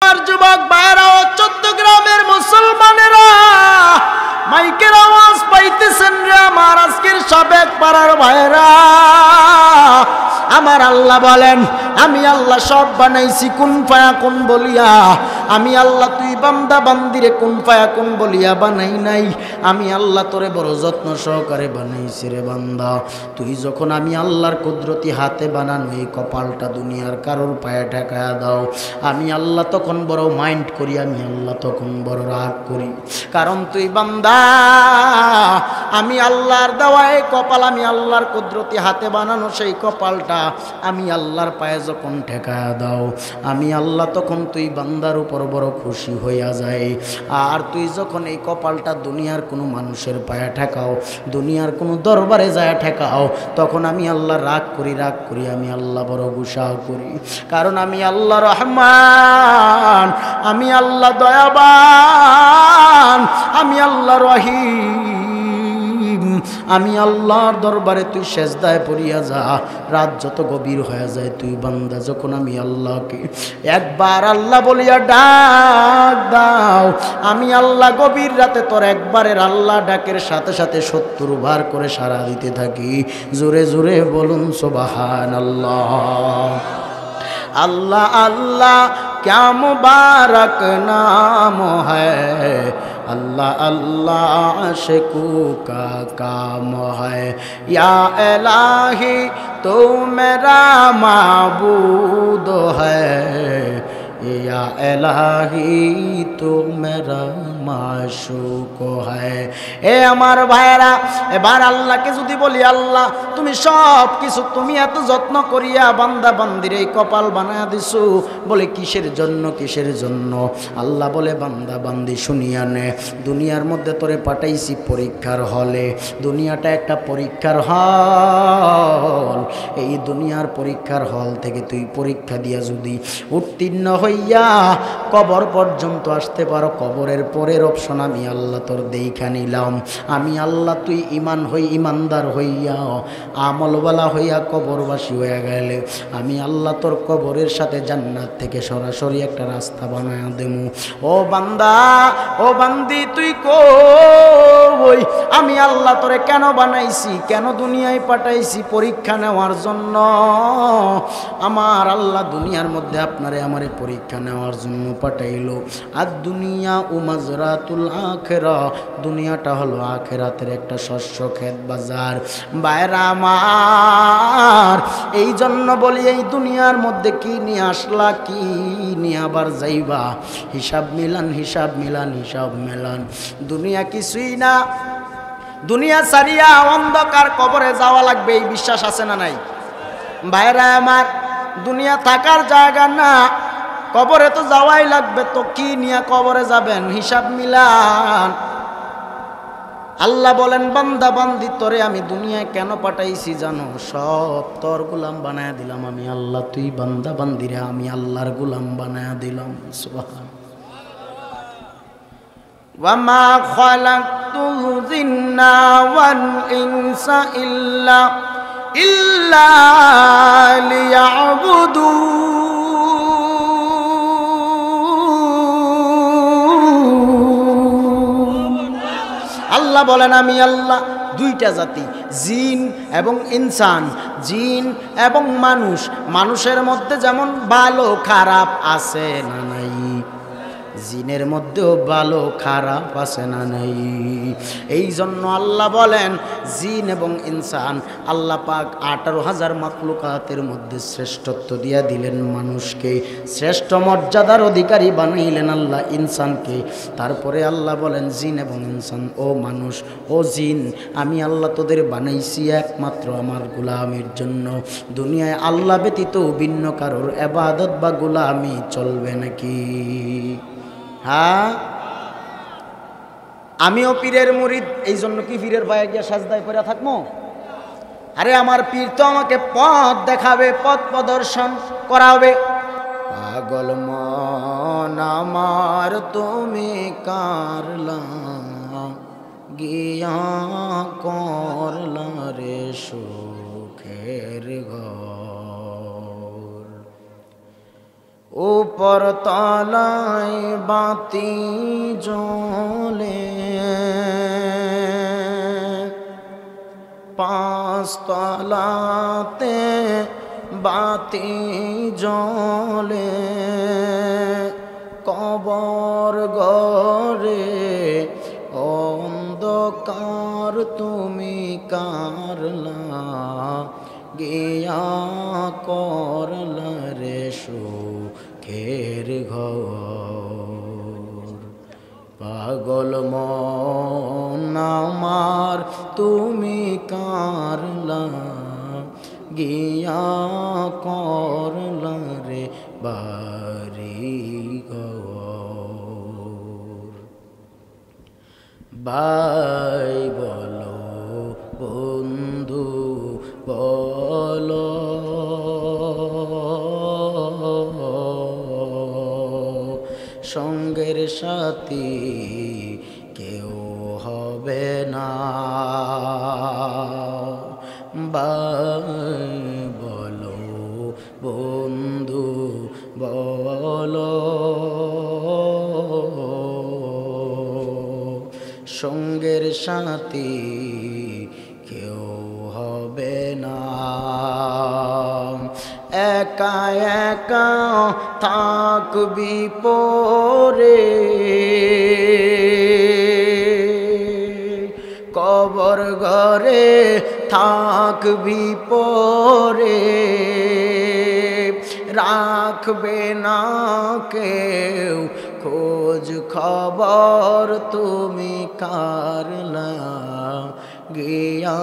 আমার যুবক ভাইরা ও চট্টগ্রামের মুসলমানেরা, মাইকের আওয়াজ পাইতেছেন রে আমার আজকের সাবেক পাড়ার ভাইরা। আমার আল্লাহ বলেন, আমি আল্লাহ সব বানাইছি কুন ফায়াকুন বলিয়া। আমি আল্লাহ তুই বান্দা বান্দিরে কুন ফায়াকুন বলিয়া বানাই নাই। আমি আল্লাহ তোরে বড় যত্ন সহকারে বানাইছি রে বান্দা। তুই যখন আমি আল্লাহর কুদরতি হাতে বানানো এই কপালটা দুনিয়ার কারোর পায়ে ঠেকায়া দাও, আমি আল্লাহ তখন বড় মাইন্ড করি, আমি আল্লাহ তখন বড় রাগ করি। কারণ তুই বান্দা, আমি আল্লাহর দেওয়া এই কপাল, আমি আল্লাহর কুদরতি হাতে বানানো সেই কপালটা আমি আল্লাহর পায়ে যখন ঠেকায়া দাও, আমি আল্লাহ তখন তুই বান্দার উপর বড় খুশি হইয়া যায়। আর তুই যখন এই কপালটা দুনিয়ার কোনো মানুষের পায়ে ঠেকাও, দুনিয়ার কোনো দরবারে যায় ঠেকাও, তখন আমি আল্লাহ রাগ করি, রাগ করি, আমি আল্লাহ বড় গুসা করি। কারণ আমি আল্লাহ রহমান, আমি আল্লাহ দয়াবান, আমি আল্লাহ রহিম। আমি আল্লাহর দরবারে তুই সেজদায় পড়িয়া যা, রাত যত গভীর হয়ে যায়, তুই বান্দা যখন আমি আল্লাহকে একবার আল্লাহ বলিয়া ডাক দাও, আমি আল্লাহ গভীর রাতে তোর একবারের আল্লাহ ডাকের সাথে সাথে ৭০ বার করে সাড়া দিতে থাকি। জোরে জোরে বলুন সুবহানাল্লাহ। अल्लाह अल्लाह क्या मुबारक नाम है, अल्लाह अल्लाह आशिकों का काम है। या इलाही तू मेरा माबूद है, या इलाही तू मेरा माशूक है। এ আমার ভাইরা, এবার আল্লাহকে যদি বলি, আল্লাহ তুমি সব কিছু, তুমি এত যত্ন করিয়া বান্দা বান্দির এই কপাল বানায়া দিছো, বলে কিসের জন্য, কিসের জন্য? আল্লাহ বলে, বান্দা বান্দি শুনিয়া নে, দুনিয়ার মধ্যে তোরে পাঠাইছি পরীক্ষার হলে। দুনিয়াটা একটা পরীক্ষার হল। এই দুনিয়ার পরীক্ষার হল থেকে তুই পরীক্ষা দিয়া যদি উত্তীর্ণ হইয়া কবর পর্যন্ত আসতে পারো, কবরের পরের অপশন আমি আল্লাহ তোর দেখা নিলাম। আমি আল্লাহ তুই ইমান হই, ইমানদার হইয়া আমলওয়ালা হইয়া কবরবাসী হইয়া গেলে, আমি আল্লাহ তোর কবরের সাথে জান্নাত থেকে সরাসরি একটা রাস্তা বানায়া দেবো। ও বান্দা, ও বান্দি, তুই কই? আমি আল্লাহ তোরে কেন বানাইছি, কেন দুনিয়ায় পাঠাইছি? পরীক্ষা নেওয়ার জন্য। আমার আল্লাহ দুনিয়ার মধ্যে আপনারে আমারে পরীক্ষা নেওয়ার জন্য পাঠাইলো। আর দুনিয়া ও মাজরাতুল আখিরা, দুনিয়াটা হলো আখিরাতের একটা শস্য ক্ষেত বাজার। বাইরা আমার, এই জন্য বলি, এই দুনিয়ার মধ্যে কি নিয়ে আসলা, কি নিয়ে আবার যাইবা? হিসাব মিলান, হিসাব মিলান, হিসাব মেলান। দুনিয়া কিছুই না। দুনিয়া ছাড়িয়া অন্ধকার কবরে যাওয়া লাগবে, এই বিশ্বাস আছে না নাই? ভাইরা আমার, দুনিয়া থাকার জায়গা না, কবরে তো যাওয়াই লাগবে। তো কি নিয়ে কবরে যাবেন? হিসাব মিলান। আল্লাহ বলেন, বান্দা বান্দি তোরে আমি দুনিয়ায় কেন পাঠাইছি জানো? সব তোর গোলাম বানায়া দিলাম আমি আল্লাহ। তুই বান্দা বান্দিরে আমি আল্লাহর গোলাম বানায়া দিলাম। সুবহান। ওয়ামা খালাকতুল জিন্না ওয়াল ইনসা ইল্লা লিয়াবুদুন। আল্লাহ বলেন, আমি আল্লাহ দুইটা জাতি, জিন এবং ইনসান, জিন এবং মানুষ। মানুষের মধ্যে যেমন ভালো খারাপ আছে না নাই? জিনের মধ্যেও ভালো খারাপ আছে না নাই? এই জন্য আল্লাহ বলেন, জিন এবং ইনসান, আল্লাহ পাক 18,000 মাখলুকাতের মধ্যে শ্রেষ্ঠত্ব দিয়া দিলেন মানুষকে, শ্রেষ্ঠ মর্যাদার অধিকারী বানাইলেন আল্লাহ ইনসানকে। তারপরে আল্লাহ বলেন, জিন এবং ইনসান, ও মানুষ, ও জিন, আমি আল্লাহ তোদের বানাইছি একমাত্র আমার গোলামির জন্য। দুনিয়ায় আল্লাহ ব্যতীত ভিন্ন কারোর ইবাদত বা গোলামি চলবে নাকি? হ্যাঁ, আমিও পীরের মুরিদ, এই জন্য কি পীরের পায়ে গিয়ে সাজদায় পড়ে থাকবো? আরে আমার পীর তো আমাকে পথ দেখাবে, পথ প্রদর্শন করাবে। পাগল মন আমার তুমি কারলা গিয়া করলা রে সুখের ঘর। উপর তলায় বাতি জ্বলে, পাঁচ তলাতে বাতি জ্বলে, কবর ঘরে অন্ধকার তুমি কারলা, গিয়া করলা রে সুখের ঘর। পাগল মন আমার তুমি কারলা, গিয়া করলা রে বাড়ি ঘর। ভাই বলো বন্ধু বলো, সঙ্গের সাথী কেউ হবে না। ভাই বলো বন্ধু বলো, সঙ্গের সাথী কেউ হবে না। একা একা থাকবি পরে, কবর ঘরে থাকবি পরে, রাখবে না কেউ খোঁজ খবর তুমি কারলা, গিয়া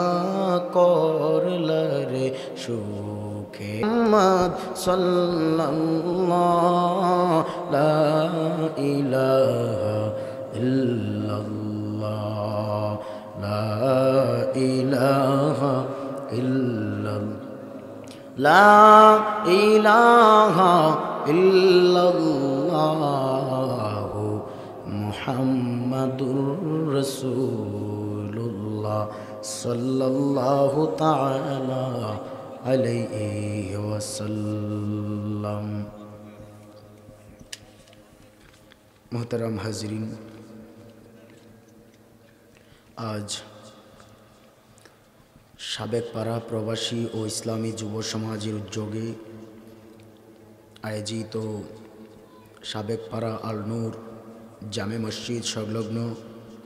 করলা রে সুখে। মুহাম্মদ সাল্লাল্লাহু লা ইলাহা ইল্লাল্লাহ, লা ইলাহা ইল্লাল্লাহ, লা ইলাহা ইল্লাল্লাহ, মুহাম্মাদুর রাসূলুল্লাহ সাল্লাল্লাহু তাআলা আলাইহি ওয়াসাল্লাম। মুহতারাম হাজরিন, আজ সাবেক পাড়া প্রবাসী ও ইসলামী যুব সমাজের উদ্যোগে আয়োজিত সাবেক পাড়া আল নূর জামে মসজিদ সংলগ্ন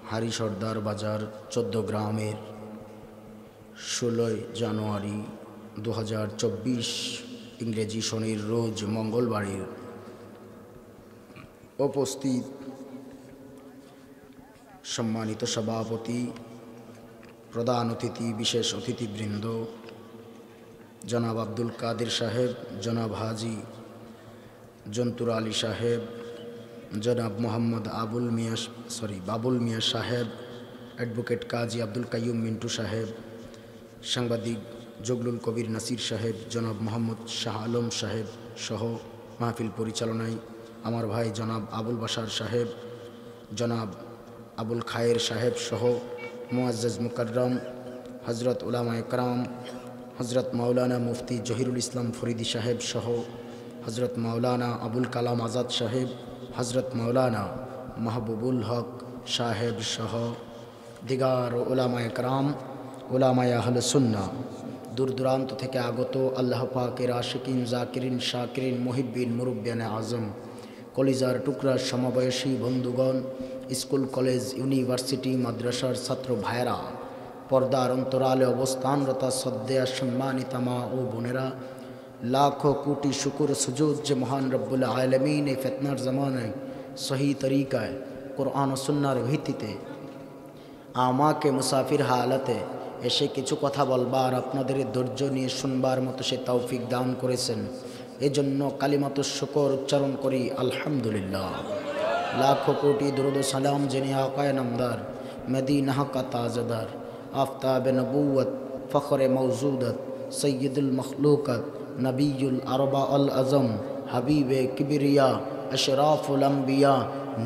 হারি সর্দার বাজার 14 গ্রামের 16 জানুয়ারি 2024 ইংরেজি শনির রোজ মঙ্গলবারের উপস্থিত সম্মানিত সভাপতি, প্রধান অতিথি, বিশেষ অতিথিবৃন্দ, জনাব আব্দুল কাদের সাহেব, জনাব হাজি জন্তুর আলী সাহেব, জনাব মোহাম্মদ বাবুল মিয়া সাহেব, অ্যাডভোকেট কাজী আব্দুল কাইয়ুম মিন্টু সাহেব, সাংবাদিক জগলুল কবির নাসির সাহেব, জনাব মোহাম্মদ শাহ আলম সাহেব সহ মাহফিল পরিচালনায় আমার ভাই জনাব আবুল বাশার সাহেব, জনাব আবুল খায়ের সাহেব সহ মুআজ্জাজ মুকাররম হজরত উলামায়ে কেরাম, হজরত মাওলানা মুফতি জহিরুল ইসলাম ফরিদি সাহেব সহ হজরত মাওলানা আবুল কালাম আজাদ সাহেব, হজরত মাওলানা মাহবুবুল হক সাহেব সহ দিগার উলামায়ে কেরাম, উলামায়ে আহলে সুন্নাহ, দূর দূরান্ত থেকে আগত আল্লাহ পাকের আশিকিন, জাকিরিন, শাকিরিন, মুহিব্বিন, মুরব্বিয়ানে আজম, কলিজার টুকরা সমবয়সী বন্ধুগণ, স্কুল কলেজ ইউনিভার্সিটি মাদ্রাসার ছাত্র ভাইরা, পর্দার অন্তরালে অবস্থানরত শ্রদ্ধেয়া সম্মানিতা মা ও বোনেরা, লাখো কোটি শুকুর সুজুদ যে মহান রব্বুল আলামিন এই ফিতনার জামানায় সহি তরিকায় কোরআন ও সুন্নাহর ভিত্তিতে আমাকে মুসাফির হালাতে এসে কিছু কথা বলবার, আপনাদের ধৈর্য নিয়ে শুনবার মতো সে তৌফিক দান করেছেন। এজন্য কালিমাতুশ শুকর উচ্চারণ করি আলহামদুলিল্লাহ। লাখো কোটি দুরুদ ও সালাম যিনি আকায়ে নামদার, মদিনা কা তাজদার, আফতাবে নবুয়ত, ফখরে মওজুদত, সৈয়দুল মখলুকত, নবীউল আরবা আল আজম, হাবিবে কিবরিয়া, अशराफुल अंबिया,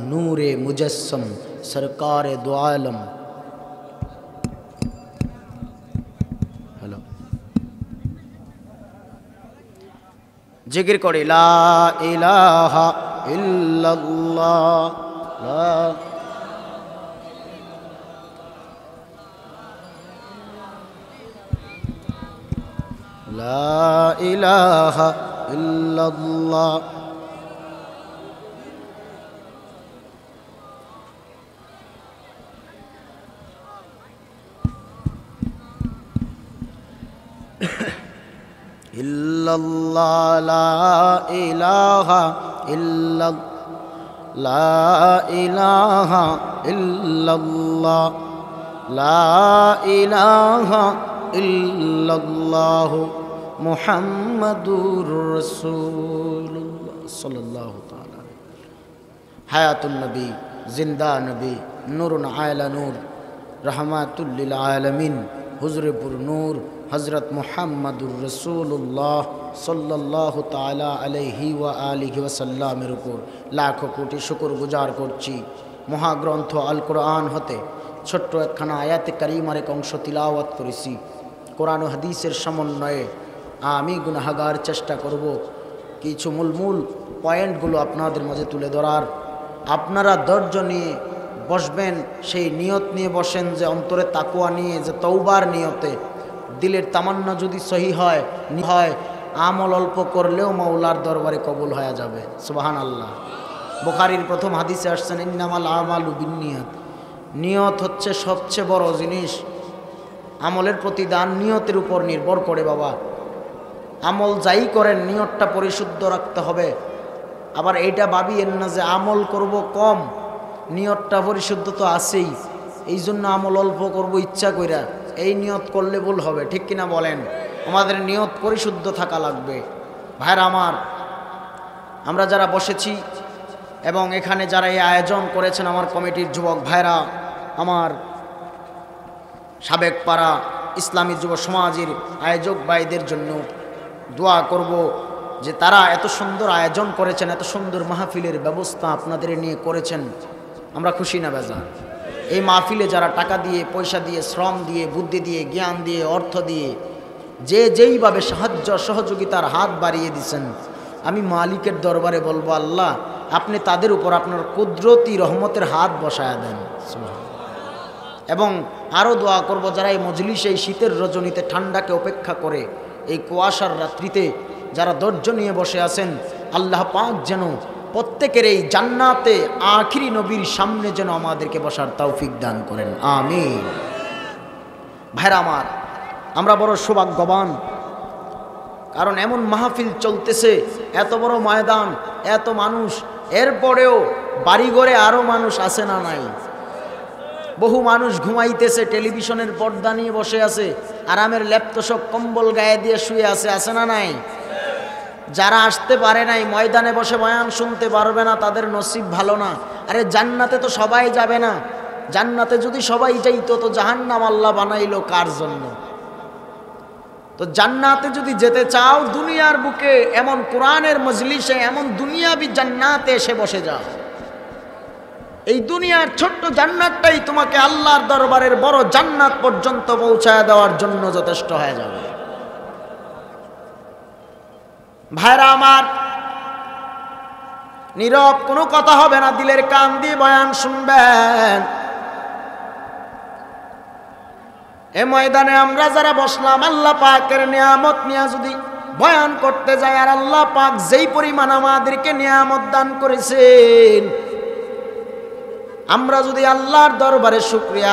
नूरे मुजस्सम, सरकार दो आलम। हेलो জিকির করে লা ইলাহা ইল্লাল্লাহ লা ইলাহা ইল্লাল্লাহ ইল্লাল্লাহ লা ইলাহা ইল্লাল্লাহ লা ইলাহা ইল্লাল্লাহ লা ইলাহা ইল্লাল্লাহু মুহাম্মাদুর রাসূলুল্লাহ সাল্লাল্লাহু তাআলা হায়াতুন নবী জিন্দা নবী নূরুন আলা নূর রাহমাতুল লিল আলামিন হুজুরপুর নূর হযরত মুহাম্মাদুর রাসূলুল্লাহ সাল্লাল্লাহু তাআলা আলাইহি ওয়া আলিহি ওয়াসাল্লামের উপর লাখো কোটি শুকর গুজার করছি। মহাগ্রন্থ আল কোরআন হতে ছোট্ট একখানা আয়াতে কারিমার এক অংশ তিলাওয়াত করেছি। কোরআন ও হাদিসের সমন্বয়ে আমি গুনাহগার চেষ্টা করব কিছু মূল পয়েন্টগুলো আপনাদের মাঝে তুলে ধরার। আপনারা ধৈর্য নিয়ে বসবেন, সেই নিয়ত নিয়ে বসেন যে অন্তরে তাকওয়া নিয়ে, যে তওবার নিয়তে দিলের তামান্না যদি সহি হয় আমল অল্প করলেও মাওলার দরবারে কবুল হয়ে যাবে। সুবহানাল্লাহ। বুখারীর প্রথম হাদিসে আসছেন ইন্নামাল আমালু বিন্নিয়াত, নিয়ত হচ্ছে সবচেয়ে বড় জিনিস। আমলের প্রতিদান নিয়তের উপর নির্ভর করে বাবা। আমল যাই করেন নিয়তটা পরিশুদ্ধ রাখতে হবে। আবার এইটা ভাবিয়েন না যে আমল করব কম, নিয়তটা পরিশুদ্ধ তো আছেই, এই জন্য আমল অল্প করব ইচ্ছা কইরা, এই নিয়ত করলে ভুল হবে। ঠিক কিনা বলেন? আমাদের নিয়ত পরিশুদ্ধ থাকা লাগবে। ভাইরা আমার, আমরা যারা বসেছি এবং এখানে যারা এই আয়োজন করেছেন, আমার কমিটির যুবক ভাইরা, আমার সাবেক পাড়া ইসলামী যুব সমাজের আয়োজক ভাইদের জন্য দোয়া করব যে তারা এত সুন্দর আয়োজন করেছেন, এত সুন্দর মাহফিলের ব্যবস্থা আপনাদের নিয়ে করেছেন। আমরা খুশি না বেজার? এই মাহফিলে যারা টাকা দিয়ে, পয়সা দিয়ে, শ্রম দিয়ে, বুদ্ধি দিয়ে, জ্ঞান দিয়ে, অর্থ দিয়ে যে যেইভাবে সাহায্য সহযোগিতার হাত বাড়িয়ে দিয়েছেন, আমি মালিকের দরবারে বলবো আল্লাহ আপনি তাদের উপর আপনার কুদরতি রহমতের হাত বসায়া দেন। এবং আরও দোয়া করব যারা এই মজলিসে এই শীতের রজনীতে ঠান্ডাকে উপেক্ষা করে এই কুয়াশার রাত্রিতে যারা ধৈর্য নিয়ে বসে আছেন, আল্লাহ পাক যেন প্রত্যেকের এই জান্নাতে আখিরি নবীর সামনে যেন আমাদেরকে বসার তৌফিক দান করেন, আমিন। ভাইরা আমার, আমরা বড় সৌভাগ্যবান, কারণ এমন মাহফিল চলতেছে, এত বড় ময়দান, এত মানুষ, এরপরেও বাড়িঘরে আরও মানুষ আছে না নাই? বহু মানুষ ঘুমাইতেছে, টেলিভিশনের পর্দা নিয়ে বসে আছে, আরামের ল্যাপটপ কম্বল গায়ে দিয়ে শুয়ে আছে না নাই? যারা আসতে পারে নাই, ময়দানে বসে বয়ান শুনতে পারবে না, তাদের নসিব ভালো না। আরে জান্নাতে তো সবাই যাবে না। জান্নাতে যদি সবাই যাইতো তো জাহান্নাম আল্লাহ বানাইলো কার জন্য? তো জান্নাতে যদি যেতে চাও, দুনিয়ার বুকে এমন কোরআনের মজলিসে, এমন দুনিয়াবি জান্নাতে এসে বসে যাও। এই দুনিয়ার ছোট্ট জান্নাতটাই তোমাকে আল্লাহর দরবারের বড় জান্নাত পর্যন্ত পৌঁছায় দেওয়ার জন্য যথেষ্ট হয়ে যাবে। ভাইরা আমার, নীরব কোনো কথা হবে না, দিলের কান দিয়ে বয়ান শুনবেন। এ ময়দানে আমরা যারা বসলাম, আল্লাহ পাকের নিয়ামত নিয়ে যদি বয়ান করতে যায়, আর আল্লাহ পাক যেই পরিমাণ আমাদেরকে নিয়ামত দান করেছেন, আমরা যদি আল্লাহর দরবারে শুকরিয়া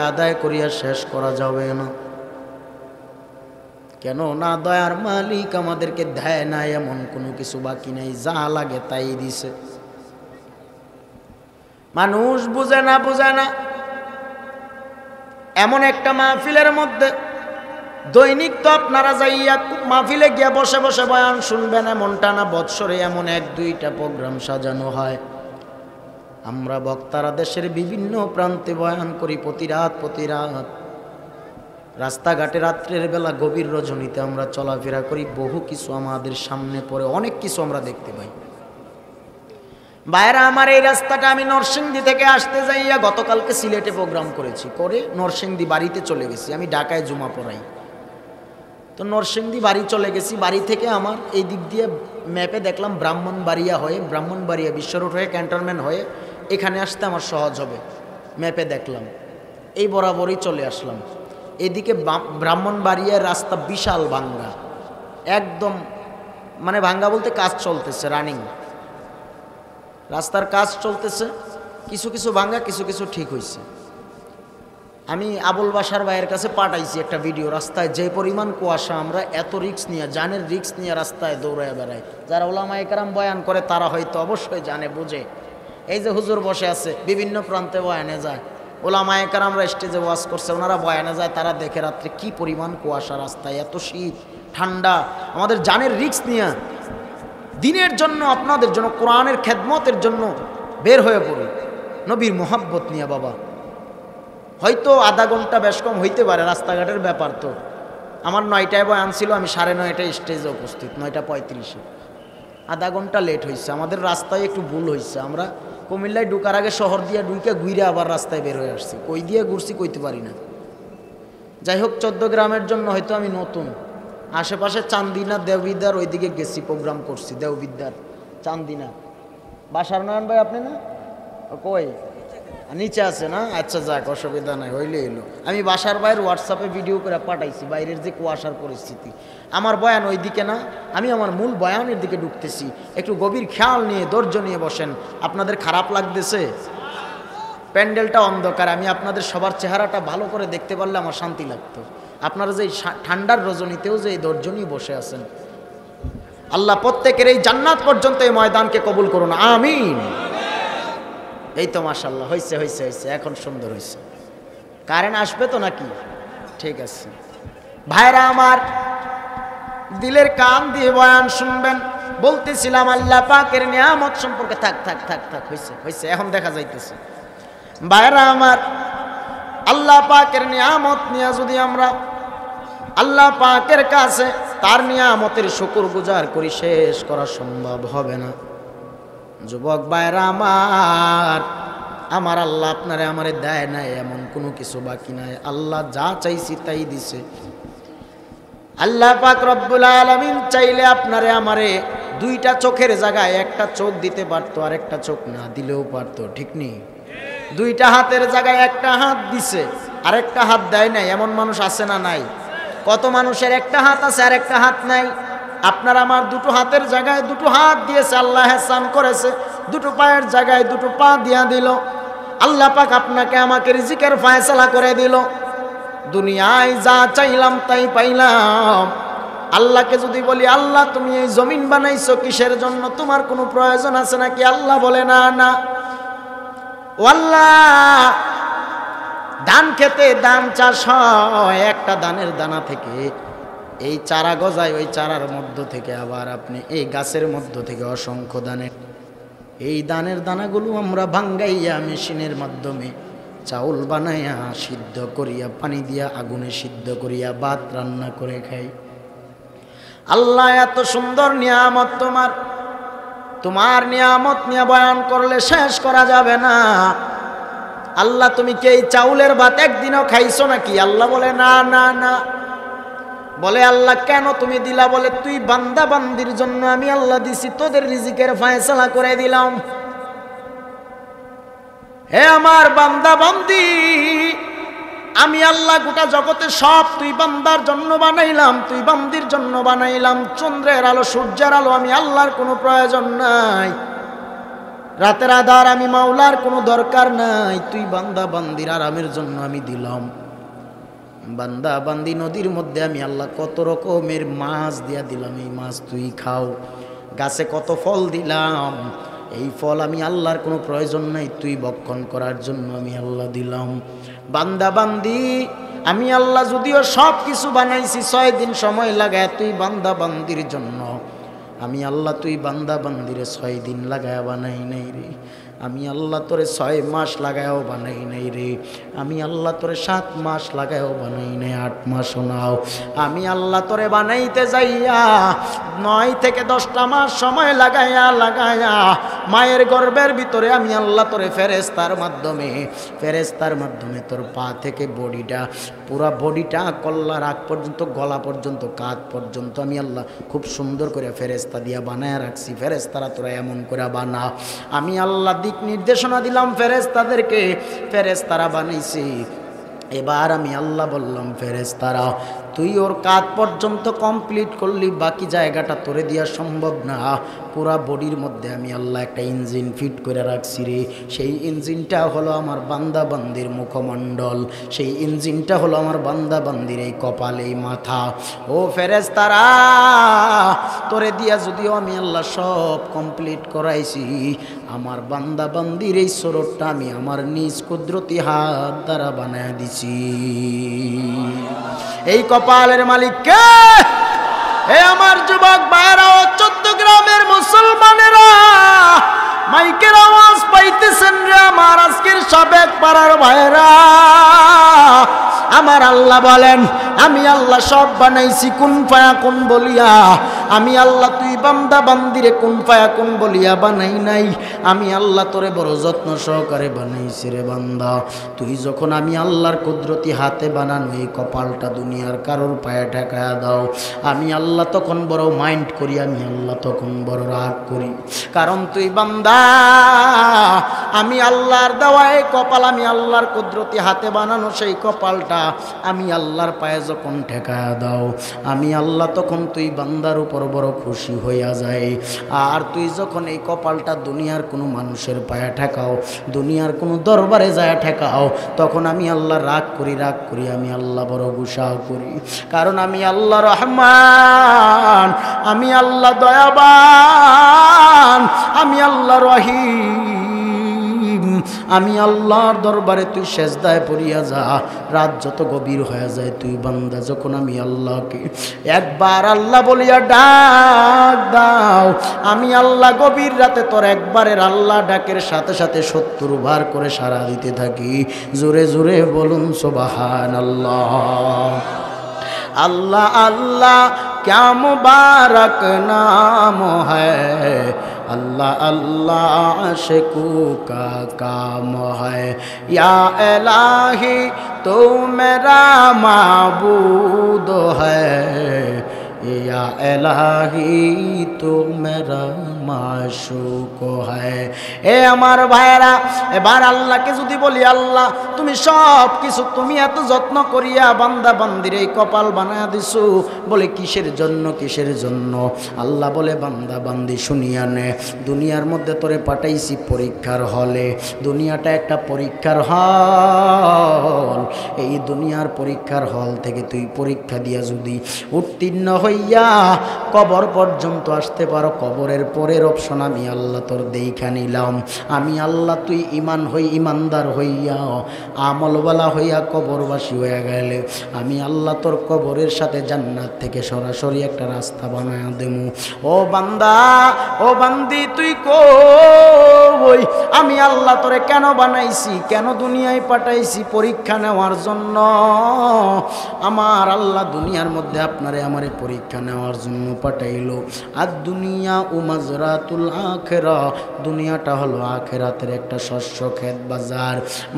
আদায় করিয়া শেষ করা যাবে না। কেন না? দয়ার মালিক আমাদেরকে দেয় না এমন কোনো কিছু বাকি নাই, যা লাগে তাই দিছে। মানুষ বুঝে না এমন একটা মাহফিলের মধ্যে দৈনিক তো আপনারা যাইয়া মাহফিলে গিয়া বসে বসে বয়ান শুনবেন এমনটা না, বৎসরে এমন 1-2টা প্রোগ্রাম সাজানো হয়। আমরা বক্তারা দেশের বিভিন্ন প্রান্তে বয়ান করি প্রতি রাত রাস্তাঘাটে রাত্রের বেলা গভীর রজনীতে আমরা চলাফেরা করি, বহু কিছু আমাদের সামনে পড়ে, অনেক কিছু আমরা দেখতে পাই। বাইরে আমার এই রাস্তাটা আমি নরসিংদী থেকে আসতে যাইয়া গতকালকে সিলেটে প্রোগ্রাম করেছি, করে নরসিংদী বাড়িতে চলে গেছি। আমি ঢাকায় জুমা পড়াই। তো নরসিংদী বাড়ি চলে গেছি। বাড়ি থেকে আমার এই দিক দিয়ে ম্যাপে দেখলাম ব্রাহ্মণবাড়িয়া হয়ে, ব্রাহ্মণবাড়িয়া বিশ্ব রোড হয়ে, ক্যান্টনমেন্ট হয়ে এখানে আসতে আমার সহজ হবে। ম্যাপে দেখলাম, এই বরাবরই চলে আসলাম। এদিকে ব্রাহ্মণবাড়িয়ার রাস্তা বিশাল ভাঙ্গা, একদম মানে ভাঙ্গা বলতে কাজ চলতেছে, রানিং রাস্তার কাজ চলতেছে। কিছু কিছু ভাঙ্গা, কিছু কিছু ঠিক হয়েছে। আমি আবুল বাসার ভাইয়ের কাছে পাঠাইছি একটা ভিডিও। রাস্তায় যে পরিমাণ কুয়াশা, আমরা এত রিক্স নিয়ে, জানের রিক্স নিয়ে রাস্তায় দৌড়ায় বেড়াই। যারা ওলামায়ে কেরাম বয়ান করে তারা হয়তো অবশ্যই জানে, বুঝে। এই যে হুজুর বসে আছে, বিভিন্ন প্রান্তে বয়ানে যায়, ওলামায়ে কেরামরা স্টেজে ওয়াজ করছে, ওনারা বয়ানে যায়, তারা দেখে রাত্রে কি পরিমাণ কুয়াশা, রাস্তায় এত শীত ঠান্ডা। আমাদের জানের রিক্স নিয়ে দিনের জন্য, আপনাদের জন্য, কোরআনের খেদমতের জন্য বের হয়ে পড়ি, নবীর মোহাব্বত নিয়ে। বাবা হয়তো আধা ঘন্টা বেশ কম হইতে পারে, রাস্তাঘাটের ব্যাপার তো। আমার 9টায় বয়ান ছিল, আমি 9:30টায় স্টেজে উপস্থিত, 9:35-এ। আধা ঘন্টা লেট হয়েছে। আমাদের রাস্তায় একটু ভুল হয়েছে। আমরা কুমিল্লায় ঢুকার আগে শহর দিয়ে ঢুকে ঘুরে আবার রাস্তায় বের হয়ে আসছি। কই দিয়ে ঘুরছি কইতে পারি না। যাই হোক, 14 গ্রামের জন্য হয়তো আমি নতুন। আশেপাশে চান্দিনা, দেওবিদ্যার ওইদিকে গেছি, প্রোগ্রাম করছি। দেওবিদ্যার, চান্দিনা। বাসার নয়ন ভাই আপনি না? কই নিচে আছে না? আচ্ছা, যাক, অসুবিধা নাই, হইলে এলো। আমি বাসার বাইরে হোয়াটসঅ্যাপে ভিডিও করে পাঠাইছি, বাইরের যে কুয়াশার পরিস্থিতি। আমার বয়ান ওই দিকে না, আমি আমার মূল বয়ানের দিকে ঢুকতেছি। একটু গভীর খেয়াল নিয়ে, ধৈর্য নিয়ে বসেন। আপনাদের খারাপ লাগতেছে? প্যান্ডেলটা অন্ধকার, আমি আপনাদের সবার চেহারাটা ভালো করে দেখতে পারলে আমার শান্তি লাগতো। আপনারা যে ঠান্ডার রজনীতেও যে এই ধৈর্য নিয়ে বসে আছেন, আল্লাহ প্রত্যেকের এই জান্নাত পর্যন্ত এই ময়দানকে কবুল করুন, আমিন। এই তো মাশাআল্লাহ, হয়েছে হয়েছে হয়েছে, এখন সুন্দর হয়েছে। কারেন্ট আসবে তো নাকি? ঠিক আছে ভাইরা আমার, দিলের কান দিয়ে বয়ান শুনবেন। বলতেছিলাম আল্লাহ পাকের নিয়ামত সম্পর্কে। থাক থাক থাক থাক, হয়েছে হয়েছে, এখন দেখা যাইতেছে। ভাইরা আমার, আল্লাহ পাকের নিয়ামত নিয়ে যদি আমরা আল্লাহ পাকের কাছে তার নিয়ামতের শুকর গুজার করি, শেষ করা সম্ভব হবে না। যুবক ভাইরা আমার, আমার আল্লাহ আপনারে আমারে দেয় নাই এমন কোনো কিছু বাকি নাই। আল্লাহ যা চাইছি তাই দিছে। আল্লাহ পাক রব্বুল আলামিন চাইলে আপনারে আমারে দুইটা চোখের জায়গায় একটা চোখ দিতে পারতো, আর একটা চোখ না দিলেও পারতো, ঠিক নেই? দুইটা হাতের জায়গায় একটা হাত দিছে, আর একটা হাত দেয় নাই, এমন মানুষ আছে না নাই? কত মানুষের একটা হাত আছে আর একটা হাত নাই। আপনার আমার দুটো হাতের জায়গায় দুটো হাত দিয়েছে, আল্লাহ এহসান করেছে। দুটো পায়ের জায়গায় দুটো পা দিয়া দিল। আল্লাহ পাক আপনাকে আমাকে রিজিকের ফয়সালা করে দিল। দুনিয়ায় যা চাইলাম তাই পাইলাম। আল্লাহকে যদি বলি, আল্লাহ তুমি এই জমিন বানাইছো কিসের জন্য? তোমার কোনো প্রয়োজন আছে নাকি? আল্লাহ বলে, না না। ও আল্লাহ, ধান খেতে ধান চাষ হয়, একটা ধানের দানা থেকে এই চারা গজায়, ওই চারার মধ্য থেকে আবার আপনি এই গাছের মধ্য থেকে অসংখ্য দানের, এই দানের দানাগুলো আমরা ভাঙ্গাইয়া মেশিনের মাধ্যমে চাউল বানাইয়া সিদ্ধ করিয়া, পানি দিয়া আগুনে সিদ্ধ করিয়া ভাত রান্না করে খাই। আল্লাহ এত সুন্দর নিয়ামত তোমার, তোমার নিয়ামত নিয়ে বয়ান করলে শেষ করা যাবে না। আল্লাহ তুমি কি এই চাউলের ভাত একদিনও খাইছো নাকি? আল্লাহ বলে, না না না। বলে, আল্লাহ কেন তুমি দিলা? বলে, তুই বান্দা বান্দির জন্য আমি আল্লাহ দিছি, তোদের রিজিকের ফয়সালা করে দিলাম। হে আমার বান্দা বান্দি, আমি আল্লাহ গোটা জগতে সব তুই বান্দার জন্য বানাইলাম, তুই বান্দির জন্য বানাইলাম। চন্দ্রের আলো, সূর্যের আলো আমি আল্লাহর কোনো প্রয়োজন নাই। রাতের আধার আমি মাওলার কোনো দরকার নাই। তুই বান্দা বান্দির আরামের জন্য আমি দিলাম। বান্দা বান্দি নদীর মধ্যে আমি আল্লাহ কত রকমের মাছ দিয়া দিলাম, এই মাছ তুই খাও। গাছে কত ফল দিলাম, এই ফল আমি আল্লাহর কোনো প্রয়োজন নাই, তুই ভক্ষণ করার জন্য আমি আল্লাহ দিলাম। বান্দা বান্দি আমি আল্লাহ যদিও সব কিছু বানাইছি 6 দিন সময় লাগায়, তুই বান্দা বান্দির জন্য আমি আল্লাহ, তুই বান্দা বান্দিরে 6 দিন লাগায় বানাই নাই রে। আমি আল্লাহ তোরে 6 মাস লাগায়ও বানাই নাই রে, আমি আল্লাহ তোরে 7 মাস লাগায়ও বানাই নাই, 8 মাসও নাও। আমি আল্লাহ তোরে বানাইতে যাইয়া 9 থেকে 10টা মাস সময় লাগাইয়া মায়ের গর্ভের ভিতরে আমি আল্লাহ তোরে ফেরেশতার মাধ্যমে তোর পা থেকে বডিটা, পুরা বডিটা কল্লার আগ পর্যন্ত, গলা পর্যন্ত, কাঁধ পর্যন্ত আমি আল্লাহ খুব সুন্দর করে ফেরেশতা দিয়া বানায় রাখছি। ফেরেশতারা তোরা এমন করে বানা। আমি আল্লাহ দিক নির্দেশনা দিলাম ফেরেশতাদেরকে, ফেরেশতারা বানাইছি। এবার আমি আল্লাহ বললাম ফেরেশতারা তুই ওর কাঁধ পর্যন্ত কমপ্লিট করলি, বাকি জায়গাটা তোরে দেওয়া সম্ভব না। পুরা বডির মধ্যে আমি আল্লাহ একটা ইঞ্জিন ফিট করে রাখছি রে, সেই ইঞ্জিনটা হলো আমার বান্দা বান্দির মুখমণ্ডল, সেই ইঞ্জিনটা হলো আমার বান্দা বান্দির এই কপাল, এই মাথা। ও ফেরেশতারা তোরে দিয়া যদিও আমি আল্লাহ সব কমপ্লিট করাইছি, আমার বান্দা বান্দির এই শরীরটা আমি আমার নিজ কুদরতি হাত দ্বারা বানায় দিছি। এই কপালের মালিক কে? হে আমার যুবক ভাইরা ও 14 গ্রামের মুসলমানেরা, মাইকের আওয়াজ পাইতেছেন রে আমার আজকের সাবেক পাড়ার ভাইরা। আমার আল্লাহ বলেন আমি আল্লাহ সব বানাইছি কুন ফায়াকুন বলিয়া। আমি আল্লাহ তুই বান্দা বান্দিরে কুন ফায়াকুন বলিয়া বানাই নাই, আমি আল্লাহ তোরে বড় যত্ন সহকারে বানাইছি রে বান্দা। তুই যখন আমি আল্লাহর কুদরতি হাতে বানানো এই কপালটা দুনিয়ার কারোর পায়ে ঠেকায়া দাও, আমি আল্লাহ তখন বড় মাইন্ড করি, আমি আল্লাহ তখন বড় রাগ করি। কারণ তুই বান্দা, আমি আল্লাহর দেওয়া এই কপাল, আমি আল্লাহর কুদরতি হাতে বানানো সেই কপালটা আমি আল্লাহর পায়ে যখন ঠেকায়া দাও, আমি আল্লাহ তখন তুই বান্দার উপর বড় খুশি হইয়া যায়। আর তুই যখন এই কপালটা দুনিয়ার কোনো মানুষের পায়ে ঠেকাও, দুনিয়ার কোনো দরবারে যায় ঠেকাও, তখন আমি আল্লাহ রাগ করি, আমি আল্লাহ বড় গুসা করি। কারণ আমি আল্লাহ রহমান, আমি আল্লাহ দয়াবান, আমি আল্লাহ রহিম। আমি আল্লাহর দরবারে তুই সেজদায় পড়িয়া যা, রাত যত গভীর হয়ে যায়, তুই বান্দা যখন আমি আল্লাহকে একবার আল্লাহ বলিয়া ডাক দাও, আমি আল্লাহ গভীর রাতে তোর একবারের আল্লাহ ডাকের সাথে সাথে 70 বার করে সাড়া দিতে থাকি। জোরে জোরে বলুন সুবহানাল্লাহ। अल्लाह अल्लाह क्या मुबारक नाम है, अल्लाह अल्लाह आशिकों का काम है। या इलाही तो मेरा माबूद है, या इलाही तो मेरा माशूक है। এ আমার ভাইরা, এবার আল্লাহকে যদি বলি আল্লাহ তুমি সব কিছু, তুমি এত যত্ন করিয়া বান্দা বান্দির এই কপাল বানায়া দিছো, বলে কিসের জন্য, কিসের জন্য? আল্লাহ বলে বান্দা বান্দি শুনিয়া নে, দুনিয়ার মধ্যে তোরে পাঠাইছি পরীক্ষার হলে। দুনিয়াটা একটা পরীক্ষার হল। এই দুনিয়ার পরীক্ষার হল থেকে তুই পরীক্ষা দিয়া যদি উত্তীর্ণ হইয়া কবর পর্যন্ত আসতে পারো, কবরের পরের অপশন আমি আল্লাহ তোর দেখা নিলাম। আমি আল্লাহ তুই ইমানদার হইয়া আমলওয়ালা হইয়া কবরবাসী হইয়া গেলে, আমি আল্লাহ তোর কবরের সাথে জান্নাত থেকে সরাসরি একটা রাস্তা বানায়া দেবো। ও বান্দা, ও বান্দি, তুই কই? আমি আল্লাহ তোরে কেন বানাইছি, কেন দুনিয়ায় পাঠাইছি? পরীক্ষা নেওয়ার জন্য। আমার আল্লাহ দুনিয়ার মধ্যে আপনারে আমারে পরীক্ষা নেওয়ার জন্য পাঠাইলো। আর দুনিয়া উমাজরাতুল আখিরা, দুনিয়াটা হলো আখিরাতের একটা শস্য ক্ষেত বাজার।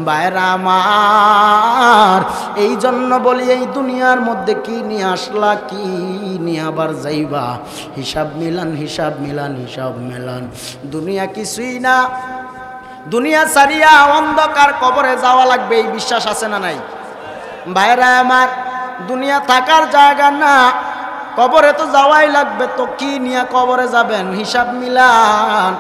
বাইরা আমার, এই জন্য বলি এই দুনিয়ার মধ্যে কি নিয়ে আসলা, কি নিয়ে আবার যাইবা? হিসাব মিলান, হিসাব মিলান, হিসাব মেলান। দুনিয়া কিছুই না, দুনিয়া ছাড়িয়া অন্ধকার কবরে যাওয়া লাগবে, এই বিশ্বাস আছে না নাই? বাইরা আমার, দুনিয়া থাকার জায়গা না, কবরে তো যাওয়াই লাগবে। তো কি নিয়ে কবরে যাবেন? হিসাব মিলান।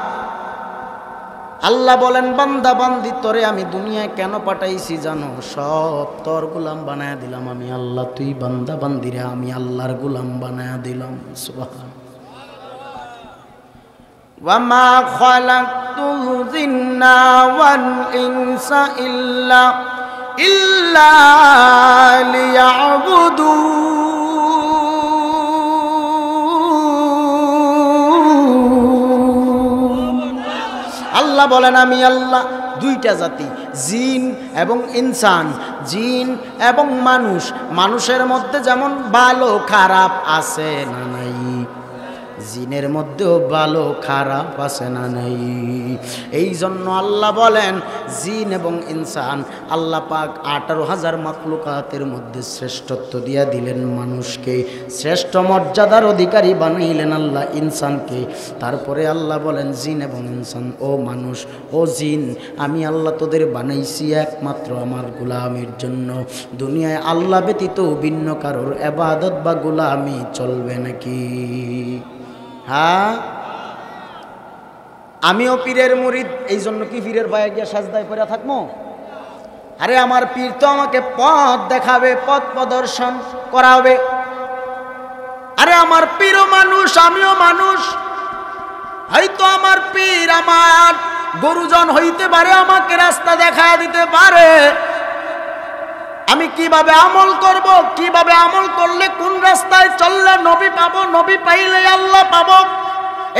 আল্লাহ বলেন বান্দা বান্দি তোরে আমি দুনিয়ায় কেন পাঠাইছি জানো? সব তোর গোলাম বানায়া দিলাম আমি আল্লাহ। তুই বান্দা বান্দিরে আমি আল্লাহর গোলাম বানায়া দিলাম। সুবহান। ওয়ামা খালাকতুল জিন্না ওয়াল ইনসা ইল্লা লিয়াবুদুন। আল্লাহ বলেন আমি আল্লাহ দুইটা জাতি, জিন এবং ইনসান, জিন এবং মানুষ। মানুষের মধ্যে যেমন ভালো খারাপ আছে না নাই, জিনের মধ্যেও ভালো খারাপ আছে না নাই। এই জন্য আল্লাহ বলেন জিন এবং ইনসান, আল্লাহ পাক 18,000 মাখলুকাতের মধ্যে শ্রেষ্ঠত্ব দিয়া দিলেন মানুষকে, শ্রেষ্ঠ মর্যাদার অধিকারী বানাইলেন আল্লাহ ইনসানকে। তারপরে আল্লাহ বলেন জিন এবং ইনসান, ও মানুষ ও জিন, আমি আল্লাহ তোদের বানাইছি একমাত্র আমার গোলামির জন্য। দুনিয়ায় আল্লাহ ব্যতীত ভিন্ন কারোর ইবাদত বা গোলামি চলবে নাকি? হ্যাঁ, আমিও পীরের মুরিদ, এই জন্য কি পীরের পায়ে গিয়ে সাজদায় পড়ে থাকবো? আরে আমার পীর তো আমাকে পথ দেখাবে, পথ প্রদর্শন করাবে। আরে আমার পীরও মানুষ, আমিও মানুষ। হয়তো আমার পীর আমার গুরুজন হইতে পারে, আমাকে রাস্তা দেখা দিতে পারে। আমি কিভাবে আমল করব, কিভাবে আমল করলে কোন রাস্তায় চললে নবী পাবো, নবী পাইলে আল্লাহ পাবো,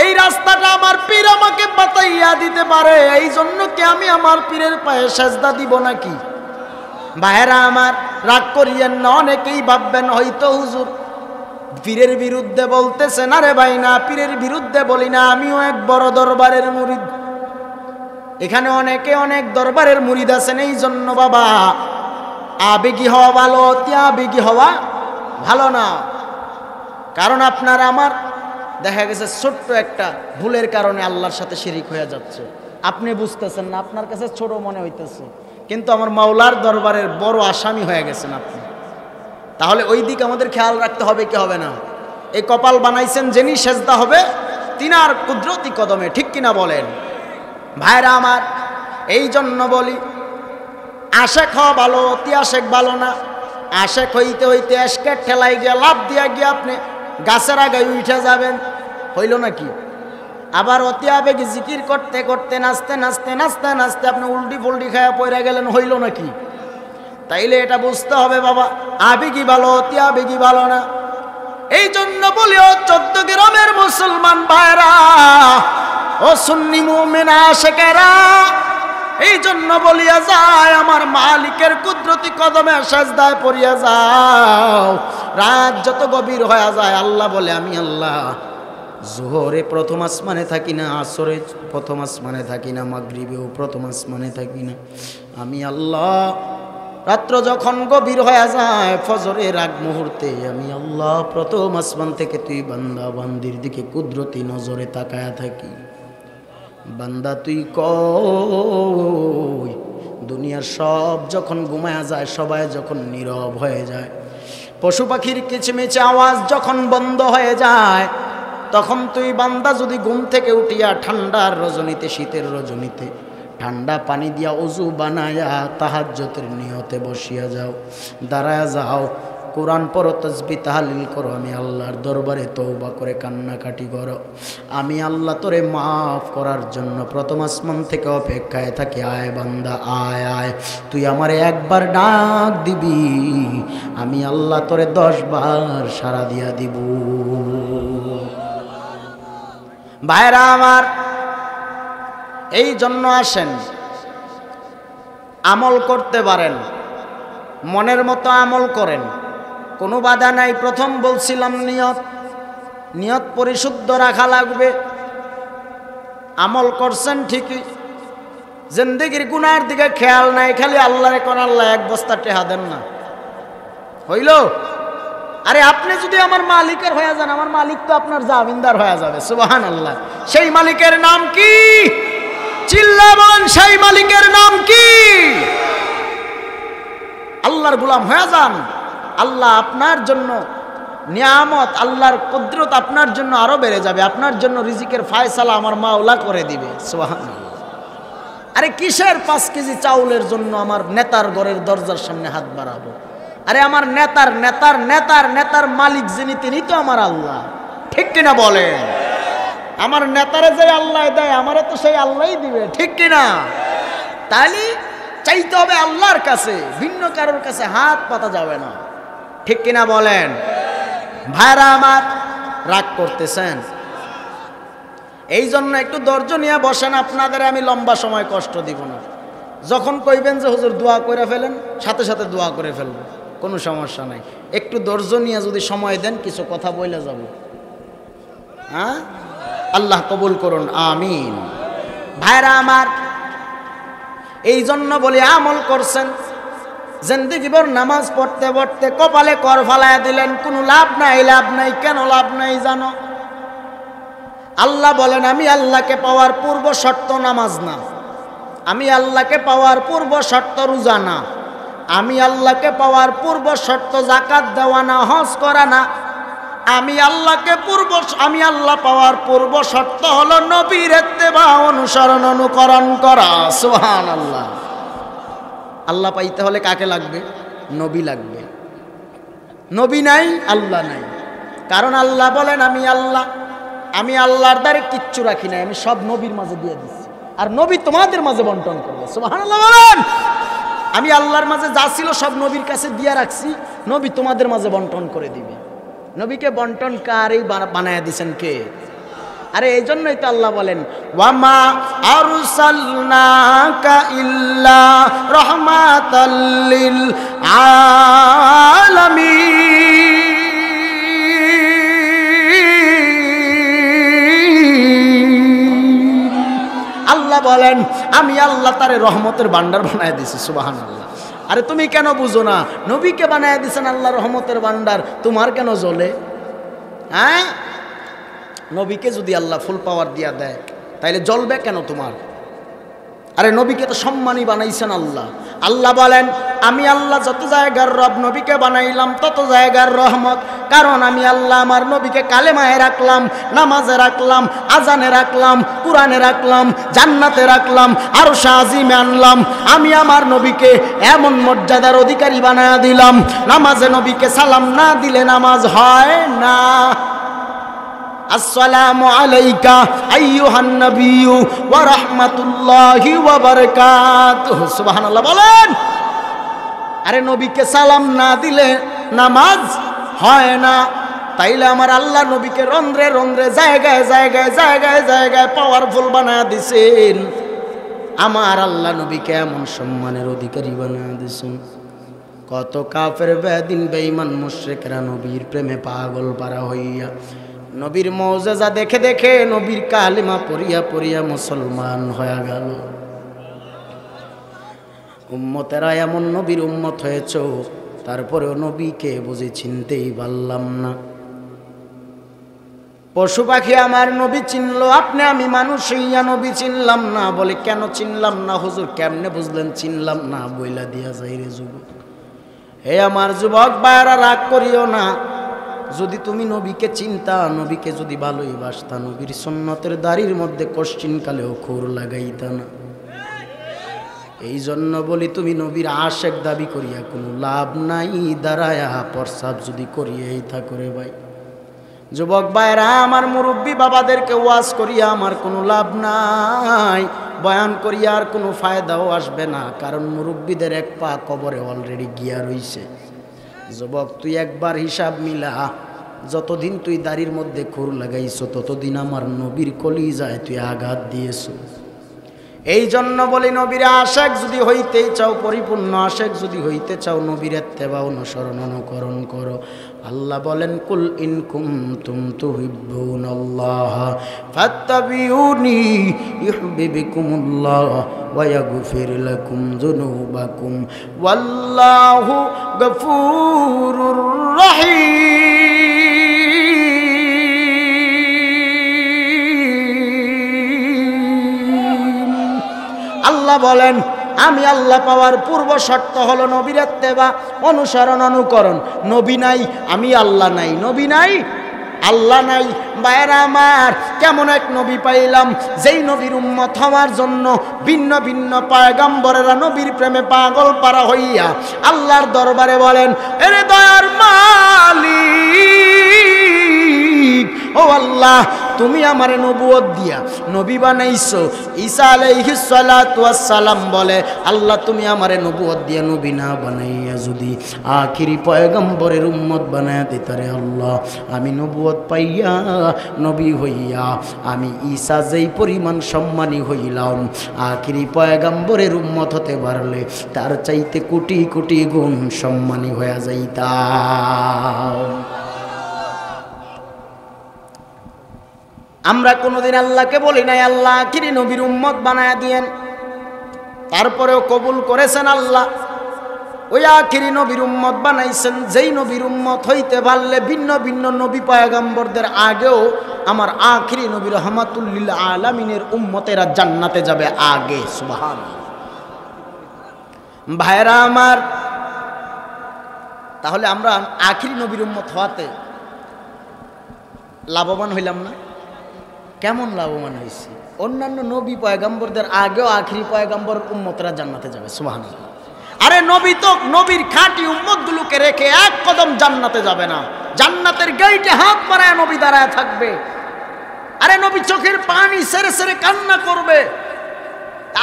এই রাস্তাটা আমার পীর আমাকে বাতাইয়া দিতে পারে। এই জন্য কি আমি আমার পীরের পায়ে সেজদা দিব নাকি? ভাইরা আমার, রাগ করিয়েন না। অনেকেই ভাববেন হয়তো হুজুর পীরের বিরুদ্ধে বলতেছেন। আরে ভাই না, পীরের বিরুদ্ধে বলি না, আমিও এক বড় দরবারের মুরিদ। এখানে অনেকে অনেক দরবারের মুরিদ আছেন। এই জন্য বাবা, আবেগী হওয়া ভালো, অতি আবেগী হওয়া ভালো না। কারণ আপনার আমার দেখা গেছে ছোট্ট একটা ভুলের কারণে আল্লাহর সাথে শিরিক হয়ে যাচ্ছে, আপনি বুঝতেছেন না, আপনার কাছে ছোট মনে হইতেছে, কিন্তু আমার মাওলার দরবারের বড় আসামি হয়ে গেছেন আপনি। তাহলে ওই দিকে আমাদের খেয়াল রাখতে হবে কি হবে না? এই কপাল বানাইছেন যিনি, সেজদা হবে তিনার কুদরতি কদমে, ঠিক কিনা বলেন? ভাইরা আমার, এই জন্য বলি আশেক হওয়া ভালো, অতি আশেক ভালো না। আশেক হইতে হইতে এসকের ঠেলাই গিয়া লাভ দিয়া গিয়া আপনি গাছের আগায় উঠে যাবেন, হইল নাকি? আবার অতি আবেগে জিকির করতে করতে নাচতে নাচতে নাচতে নাচতে আপনি উল্টি ফুল্টি খায়া পড়ে গেলেন, হইল নাকি? তাইলে এটা বুঝতে হবে বাবা, আবেগী ভালো, অতি আবেগী ভালো না। এই জন্য বলি ও 14 গ্রামের মুসলমান ভাইরা, ও সুন্নি মুমিন আশেকেরা, এই জন্য বলিয়া যায় আমার মালিকের কুদরতি কদমে সেজদায় পড়িয়া যাও। রাত যত গভীর হয়ে যায় আল্লাহ বলে আমি আল্লাহ জোহরে প্রথম আসমানে থাকি না, আসরে প্রথম আসমানে থাকি না, মাগরিবেও প্রথম আসমানে থাকি না। আমি আল্লাহ রাত্র যখন গভীর হয়ে যায় ফজরের আগ মুহূর্তে আমি আল্লাহ প্রথম আসমান থেকে তুই বান্দা বান্দির দিকে কুদরতি নজরে তাকায়া থাকি। বান্দা তুই কই? দুনিয়ার সব যখন ঘুমায়া যায়, সবাই যখন নীরব হয়ে যায়, পশু পাখির কিচিমিচি আওয়াজ যখন বন্ধ হয়ে যায়, তখন তুই বান্দা যদি ঘুম থেকে উঠিয়া ঠান্ডার রজনীতে, শীতের রজনীতে ঠান্ডা পানি দিয়া ওযু বানায়া তাহাজ্জুদের নিয়তে বসিয়া যাও, দাঁড়ায়া যাও, কোরআন পড়ো, তাসবিহ তাহলিল করো, আমি আল্লাহর দরবারে তওবা করে কান্নাকাটি করো, আমি আল্লাহ তোরে মাফ করার জন্য প্রথম আসমান থেকে অপেক্ষায় থাকি। আয় বান্দা আয় আয়, তুই আমারে একবার ডাক দিবি, আমি আল্লাহ তোরে 10 বার সাড়া দিয়া দিব। ভাইরা আমার, এই জন্য আসেন আমল করতে পারেন, মনের মতো আমল করেন, কোনো বাধা নাই। প্রথম বলছিলাম নিয়ত, নিয়ত পরিশুদ্ধ রাখা লাগবে। আমল করছেন ঠিকই, জিন্দেগির গুনার দিকে খেয়াল নাই, খালি আল্লাহরে কোন আল্লাহ 1 বস্তা টেহা দেন না, হইল? আরে আপনি যদি আমার মালিকের হয়ে যান, আমার মালিক তো আপনার জামিনদার হয়ে যাবে। সুবহানাল্লাহ। সেই মালিকের নাম কি? চিল্লাবেন, সেই মালিকের নাম কি? আল্লাহর গোলাম হয়ে যান, আল্লাহ আপনার জন্য নিয়ামত, আল্লাহর কুদরত আপনার জন্য আরো বেড়ে যাবে, আপনার জন্য রিজিকের ফায়সালা আমার মাওলা করে দিবে। সুবহানাল্লাহ। আরে কিসের 5 কেজি চাউলের জন্য আমার নেতার ঘরের দরজার সামনে হাত বাড়াবো? আরে আমার নেতার নেতার নেতার নেতার মালিক যিনি, তিনি তো আমার আল্লাহ, ঠিক কিনা বলেন? আমার নেতারে যে আল্লাহ দেয়, আমারে তো সেই আল্লাহই দিবে, ঠিক কিনা? তাহলে চাইতে হবে আল্লাহর কাছে, ভিন্ন কারোর কাছে হাত পাতা যাবে না, ঠিক কিনা বলেন? ভাইরা আমার, রাগ করতেছেন? এই জন্য একটু ধৈর্য নিয়ে বসেন, আপনাদের আমি লম্বা সময় কষ্ট দিব না। যখন কইবেন যে হুজুর দোয়া করে ফেলেন, সাথে সাথে দোয়া করে ফেলবো, কোনো সমস্যা নাই। একটু ধৈর্য নিয়ে যদি সময় দেন কিছু কথা বলে যাব। হ্যাঁ, আল্লাহ কবুল করুন, আমিন। ভাইরা আমার, এই জন্য বলি আমল করছেন, জিন্দেগিভর নামাজ পড়তে পড়তে কপালে কর ফালায়া দিলেন, কোনো লাভ নাই। লাভ নাই কেন লাভ নাই জানো? আল্লাহ বলেন আমি আল্লাহকে পাওয়ার পূর্ব শর্ত নামাজ না, আমি আল্লাহকে পাওয়ার পূর্ব শর্ত রোজা না, আমি আল্লাহকে পাওয়ার পূর্ব শর্ত যাকাত দেওয়া না, হজ করা না। আমি আল্লাহ পাওয়ার পূর্ব শর্ত হলো নবীর ইত্তেবা, অনুসরণ অনুকরণ করা। সুবহানাল্লাহ। আল্লাহ পাইতে হলে কাকে লাগবে? নবী লাগবে। নবী নাই, আল্লাহ নাই। কারণ আল্লাহ বলেন আমি আল্লাহর দ্বারে কিচ্ছু রাখি নাই, আমি সব নবীর মাঝে দিয়ে দিচ্ছি, আর নবী তোমাদের মাঝে বন্টন করবে। সুবহানাল্লাহ বলেন। আমি আল্লাহর মাঝে যা ছিল সব নবীর কাছে দিয়ে রাখছি, নবী তোমাদের মাঝে বন্টন করে দিবে। নবীকে বন্টন কারই বানায়া দিছেন কে? আরে এই জন্যই তো আল্লাহ বলেন ওয়ামা আরসালনাকা ইল্লা রাহমাতাল লিল আলামিন। আল্লাহ বলেন আমি আল্লাহ তারে রহমতের ভান্ডার বানায় দিছি। সুবহানাল্লাহ। আরে তুমি কেন বুঝো না? নবীকে বানায় দিছেন আল্লাহ রহমতের ভান্ডার, তোমার কেন জ্বলে? হ্যাঁ, নবীকে যদি আল্লাহ ফুল পাওয়ার দিয়া দেয় তাইলে জ্বলবে কেন তোমার? আরে নবীকে তো সম্মানী বানাইছেন আল্লাহ। আল্লাহ বলেন আমি আল্লাহ যত জায়গার রব, নবীকে বানাইলাম তত জায়গার রহমত। কারণ আমি আল্লাহ আমার নবীকে কালেমায় রাখলাম, নামাজে রাখলাম, আজানে রাখলাম, কুরআনে রাখলাম, জান্নাতে রাখলাম, আরশে আজিমে আনলাম। আমি আমার নবীকে এমন মর্যাদার অধিকারী বানায়া দিলাম, নামাজে নবীকে সালাম না দিলে নামাজ হয় না। আসসালামু আলাইকা আইয়ুহান নবিয়্যু ওয়া রাহমাতুল্লাহি ওয়া বারাকাতুহু। সুবহানাল্লাহ বলেন। আরে নবীকে সালাম না দিলে নামাজ হয় না। তাইলে আমার আল্লাহ নবীকে রন্ধ্রে রন্ধ্রে জায়গায় জায়গায় জায়গায় জায়গায় পাওয়ারফুল বানায়া দিছেন। আমার আল্লাহ নবীকে এমন সম্মানের অধিকারী বানায়া দিছেন, কত কাফের বেদিন বেঈমান মুশরিকরা নবীর প্রেমে পাগল পারা হইয়া নবীর মুজিজা দেখে দেখে নবীর কালিমা পড়িয়া পড়িয়া মুসলমান হয়ে গেল। উম্মতেরা এমন নবীর উম্মত হয়েছ, তারপরেও নবীকে বুঝি চিনতেই পারলাম না। পশু পাখি আমার নবী চিনলো, আপনি আমি মানুষ হইয়া নবী চিনলাম না। বলে কেন চিনলাম না হুজুর? কেমনে বুঝলেন চিনলাম না? বইলা দিয়া যাই রে যুবক। হে আমার যুবক ভাইরা, রাগ করিও না। যদি তুমি নবীকে চিনতা, নবীকে যদি ভালোই বাসতা, নবীর সুন্নতের দাড়ির মধ্যে কোশ্চিনকালেও খুর লাগাইতা না। এই জন্য বলি তুমি নবীর আশেক দাবি করিয়া কোনো লাভ নাই। দাঁড়ায়া প্রস্রাব যদি করিয়াই থাকো রে ভাই। যুবক ভাইরা আমার, মুরব্বী বাবাদেরকে ওয়াজ করিয়া আমার কোনো লাভ নাই, বয়ান করিয়া আর কোনো ফায়দাও আসবে না। কারণ মুরব্বীদের এক পা কবরে অলরেডি গিয়া রইছে। যুবক তুই একবার হিসাব মিলা, যতদিন তুই দাড়ির মধ্যে খুর লাগাইছ ততদিন আমার নবীর কলিজায় তুই আঘাত দিয়েছ। এই জন্য বলি নবীর আশেক যদি হইতে চাও, পরিপূর্ণ আশেক যদি হইতে চাও, নবীর ইত্তেবা অনুসরণ অনুকরণ করো। আল্লাহ বলেন কুল ইন কুনতুম তুহিব্বুনাল্লাহ ফাত্তাবিউনি ইউহিব্বুকুমুল্লাহ ওয়া ইয়াগফির লাকুম যুনুবাকুম ওয়াল্লাহু গফুরুর রহিম। আল্লাহ বলেন আমি আল্লাহ পাওয়ার পূর্ব শর্ত হলো নবীর ইত্তেবা, অনুসরণ অনুকরণ। নবী নাই, আমি আল্লাহ নাই। নবী নাই, আল্লাহ নাই। ভাইরা আমার, কেমন এক নবী পাইলাম যেই নবীর উম্মত হওয়ার জন্য ভিন্ন ভিন্ন পয়গম্বরেরা নবীর প্রেমে পাগল পারা হইয়া আল্লাহর দরবারে বলেন, এরে দয়ার মালিক, ও আল্লাহ তুমি আমারে নবুয়ত দিয়া নবী বানাইছো। ঈসা আলাইহিস সালাতু ওয়াস সালাম বলে আল্লাহ তুমি আমারে নবুয়ত দিয়া নবী না বানাইয়া যদি আখিরি পয়গম্বরের উম্মত বানায়া দিতারে আল্লাহ, আমি নবুয়ত পাইয়া নবী হইয়া আমি ঈসা যেই পরিমাণ সম্মানী হইলাম, আখিরি পয়গম্বরের উম্মত হতে পারলে তার চাইতে কোটি কোটি গুণ সম্মানী হয়ে যাইতাম। আমরা কোনোদিন আল্লাহকে বলি নাই আল্লাহ আখিরি নবীর উম্মত বানায়া দিয়েন, তারপরেও কবুল করেছেন আল্লাহ। ওই আখিরি নবীর উম্মত বানাইছেন, যেই নবীর উম্মত হইতে পারলে ভিন্ন ভিন্ন নবী পয়গম্বরদের আগেও আমার আখিরি নবী রহমাতুল লিল আলামিনের উম্মতেরা জান্নাতে যাবে আগে। সুবহানাল্লাহ। ভাইরা আমার, তাহলে আমরা আখিরি নবীর উম্মত হওয়াতে লাভবান হইলাম না? কেমন লাভবান হয়েছি? অন্যান্য নবী পয়গম্বরদের আগেও আখিরি পয়গম্বর উম্মতরা জান্নাতে যাবে। সুবহানাল্লাহ। আরে নবী তো নবীর খাঁটি উম্মতগুলোকে রেখে এক কদম জান্নাতে যাবে না, জান্নাতের গেইটে হাত মারায় নবী দাঁড়ায় থাকবে। আরে নবী চোখের পানি সেরে সেরে কান্না করবে,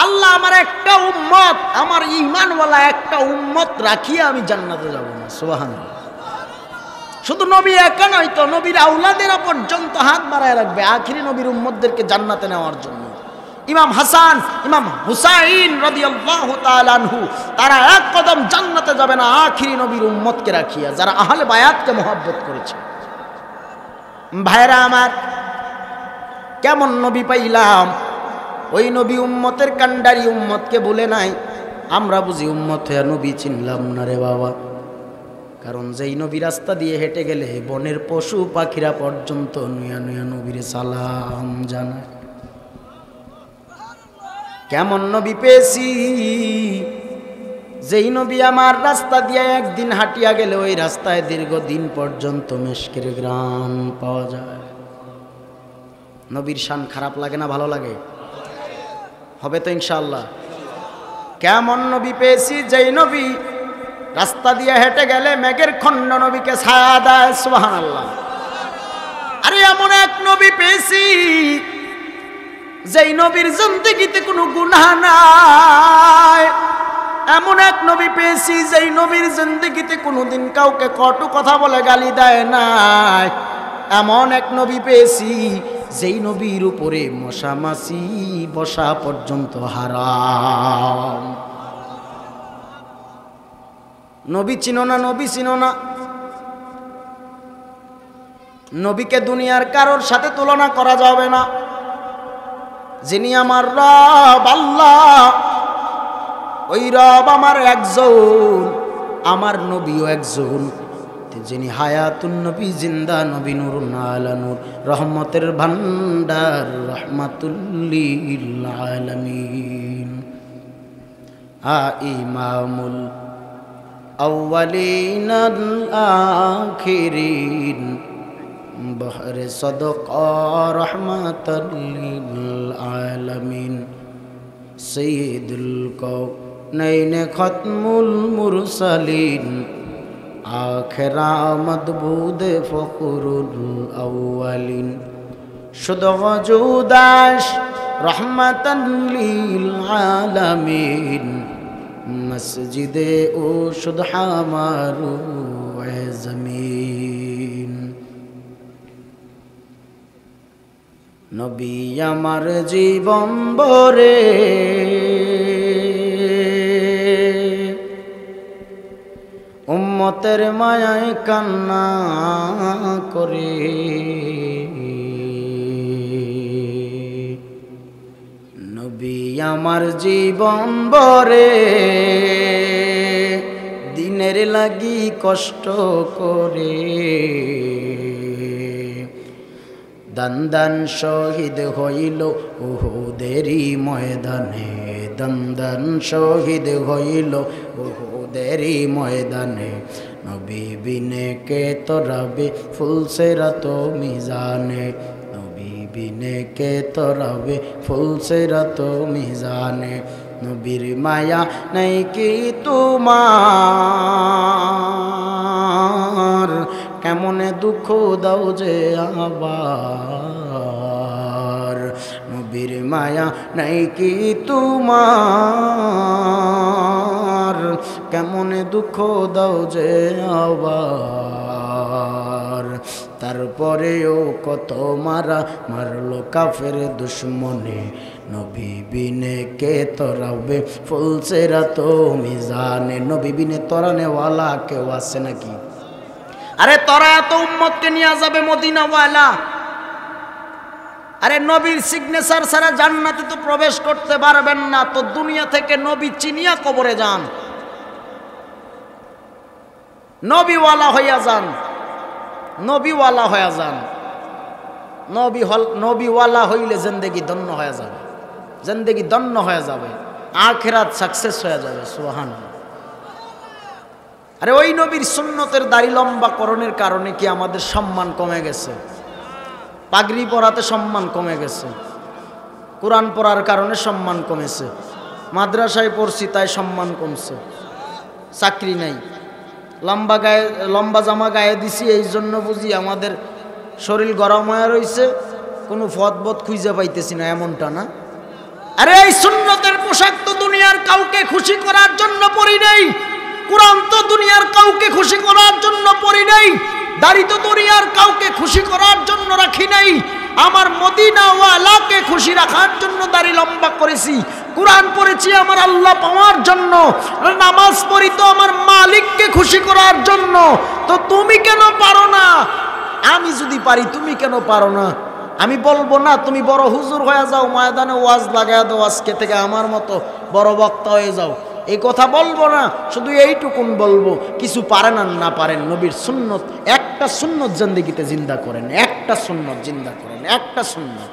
আল্লাহ আমার একটা উম্মত, আমার ঈমানওয়ালা একটা উম্মত রাখিয়ে আমি জান্নাতে যাব না। সুবহানাল্লাহ। শুধু নবী একা নয় তো, নবীর আওলাদেরা পর্যন্ত হাত বাড়ায় রাখবে আখিরি নবীর উম্মতদেরকে জান্নাতে নেওয়ার জন্য। ইমাম হাসান, ইমাম হুসাইন রাদিয়াল্লাহু তাআলা আনহু তারা এক কদম জান্নাতে যাবে না আখিরি নবীর উম্মতকে রাখিয়া, যারা আহলে বায়াতকে মহব্বত করেছে। ভাইরা আমার, কেমন নবী পাইলাম? ওই নবী উম্মতের কান্ডারি উম্মতকে বলে নাই আমরা বুঝি উম্মত হয়ে নবী চিনলাম না রে বাবা। কারণ যেই নবী রাস্তা দিয়ে হেঁটে গেলে বনের পশু পাখিরা পর্যন্ত নুয়া নুয়া নবীরে সালাম জানায়। কেমন নবী পেয়েছি? যেই নবী আমার রাস্তা দিয়ে একদিন হাঁটিয়া গেলে ওই রাস্তায় দীর্ঘদিন পর্যন্ত মেশকের গ্রাম পাওয়া যায়। নবীর শান খারাপ লাগে না ভালো লাগে? হবে তো ইনশাআল্লাহ। কেমন নবী পেয়েছি? যেই নবী রাস্তা দিয়ে হেঁটে গেলে মেঘের খণ্ড নবীকে ছায়া দেয়। সুবহানাল্লাহ। আরে এমন এক নবী পেয়েছি যেই নবীর জিন্দেগিতে কোনো গুনাহ নাই। এমন এক নবী পেয়েছি যেই নবীর জিন্দেগিতে কোনোদিন কাউকে কটু কথা বলে গালি দেয় নাই। এমন এক নবী পেয়েছি যেই নবীর উপরে মশা মাছি বসা পর্যন্ত হারাম। নবী চিনো না? নবী চিনো না? নবীকে দুনিয়ার কারোর সাথে তুলনা করা যাবে না। যিনি আমার রব আল্লাহ, ওই রব আমার একজন, আমার নবীও একজন। যিনি হায়াতুন নবী, জিন্দা নবী, নূরুন আলা নূর, রহমতের ভান্ডার, রাহমাতুল লিল আলামিন। ইমামুল আউয়ালিন আল আখিরিন, বহরে সদকা রহমাতুল লিল আলামিন, সাইয়্যিদুল কাউনাইন খতমুল মুরসালিন, আখিরা মদবুদ ফখরুল আউয়ালিন, শুধু ওজুদাশ রহমাতান লিল আলামিন, মসজিদে ও শুধু হামারু জমিন। নবী আমার জীবন বরে, উম্মতের মায়ায় কান্না করে। নবী আমার জীবন বরে, দিনের লাগি কষ্ট করে। দান দান শহীদ হইল উহুদেরই ময়দানে, দান দান শহীদ হইল উহুদেরই ময়দানে। নবী বিনে কে তরাবে ফুলসিরাত মিজানে, নবী বিনে কে তরাবে ফুলসিরাত মিজানে। নবীর মায়া নাই কি তোমার, কেমনে দুঃখ দাও যে আবার, নবীর মায়া নাই কি তোমার, কেমনে দুঃখ দাও যে আবার। তারপরেও কত মারা মারলো কাফের দুশ্মনে, নবী বিনে কে তরাবে ফুলসেরা তো মিজানে। নবী বিনে তরানেওয়ালা কেউ আছে নাকি? আরে তোরা এত উম্মতকে নিয়ে যাবে মদিনাওয়ালা, আরে নবীর সিগনেচার ছাড়া জান্নাতে তো প্রবেশ করতে পারবেন না, তো দুনিয়া থেকে নবী চিনিয়া কবরে যান, নবীওয়ালা হইয়া যান, নবীওয়ালা হইয়া যান। নবীওয়ালা হইলে জিন্দেগি ধন্য হয়ে যাবে, জিন্দেগি ধন্য হয়ে যাবে, আখিরাত সাকসেস হয়ে যাবে। সুবহানাল্লাহ। আরে ওই নবীর সুন্নতের দাড়ি লম্বা করণের কারণে কি আমাদের সম্মান কমে গেছে? পাগড়ি পরাতে সম্মান কমে গেছে, কোরআন পড়ার কারণে সম্মান কমেছে, মাদ্রাসায় পড়ছি তাই সম্মান কমছে, চাকরি নাই, লম্বা জামা গায়ে দিছি এই জন্য বুঝি আমাদের শরীর গরম হয়ে রয়েছে, কোনো ফতবত খুঁজে পাইতেছি না, এমনটা না। আরে এই সুন্নতের পোশাক তো দুনিয়ার কাউকে খুশি করার জন্য পরি নাই, কোরআন তো দুনিয়ার কাউকে খুশি করার জন্য পরি নাই, দাড়ি তো দুনিয়ার কাউকে খুশি করার জন্য রাখি নাই, আমার মদিনাওয়ালাকে খুশি রাখার জন্য দাড়ি লম্বা করেছি, কোরআন পড়েছি আমার আল্লাহ পাওয়ার জন্য, নামাজ পড়ি তো আমার মালিককে খুশি করার জন্য। তো তুমি কেন পারো না? আমি যদি পারি তুমি কেন পারো না? আমি বলবো না তুমি বড় হুজুর হয়ে যাও, ময়দানে ওয়াজ লাগায় দাও, আজকে থেকে আমার মতো বড় বক্তা হয়ে যাও, এই কথা বলবো না। শুধু এইটুকুন বলবো, কিছু পারেন আর না পারেন, নবীর সুন্নত, একটা সুন্নত জিন্দেগিতে জিন্দা করেন, একটা সুন্নত জিন্দা করেন, একটা সুন্নত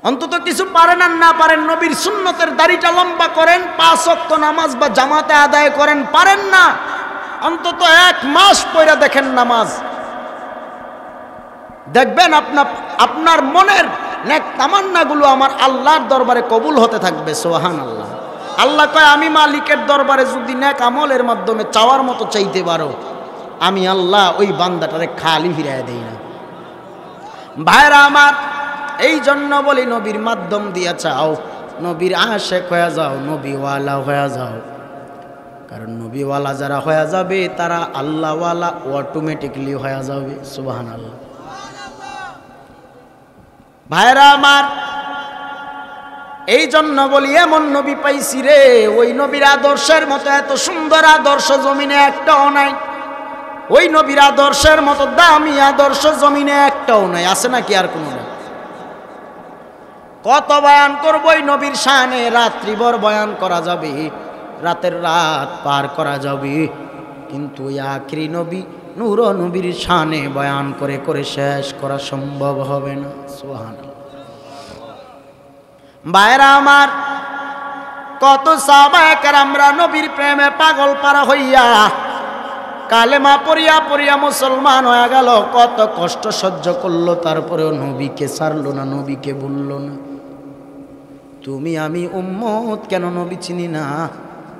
অন্তত। কিছু পারেন আর না পারেন, নবীর সুন্নতের দাড়িটা লম্বা করেন, 5 ওয়াক্ত নামাজ বা জামাতে আদায় করেন। পারেন না, অন্তত 1 মাস পড়া দেখেন নামাজ, দেখবেন আপনার মনের নেক তামান্নাগুলো আমার আল্লাহর দরবারে কবুল হতে থাকবে। সুবহানাল্লাহ। আল্লাহ কয় আমি মালিকের দরবারে যদি নেক আমলের মাধ্যমে চাওয়ার মতো চাইতে পারো, আমি আল্লাহ ওই বান্দাটারে খালি ফিরাইয়া দেই না। ভাইরা আমার, এই জন্য বলি নবীর মাধ্যম দিয়া চাও, নবীর আশেক হয়ে যাও, নবীওয়ালা হয়ে যাও। কারণ নবীওয়ালা যারা হয়ে যাবে তারা আল্লাহওয়ালা অটোমেটিকলি হয়ে যাবে। সুবহানাল্লাহ। ভাইরা আমার, এই জন্য বলি এমন নবী পাইছি রে, ওই নবীর আদর্শের মতো এত সুন্দর আদর্শ জমিনে একটাও নাই, ওই নবীর আদর্শের মতো দামি আদর্শ জমিনে একটাও নাই। আছে নাকি আর কোনো? কত বয়ান করবো ওই নবীর শানে, রাত্রিভর বয়ান করা যাবে, রাতের রাত পার করা যাবে, কিন্তু ওই আখরি নবী নূর নবীর শানে বয়ান করে করে শেষ করা সম্ভব হবে না। সুবহানাল্লাহ। ভাইরা আমার, কত সাহাবায়ে কেরামরা নবীর প্রেমে পাগল পারা হইয়া কালেমা পড়িয়া পড়িয়া মুসলমান হয়ে গেল, কত কষ্ট সহ্য করলো, তারপরেও নবীকে ছাড়লো না, নবীকে ভুললো না। তুমি আমি উম্মত, কেন নবী চিনি না?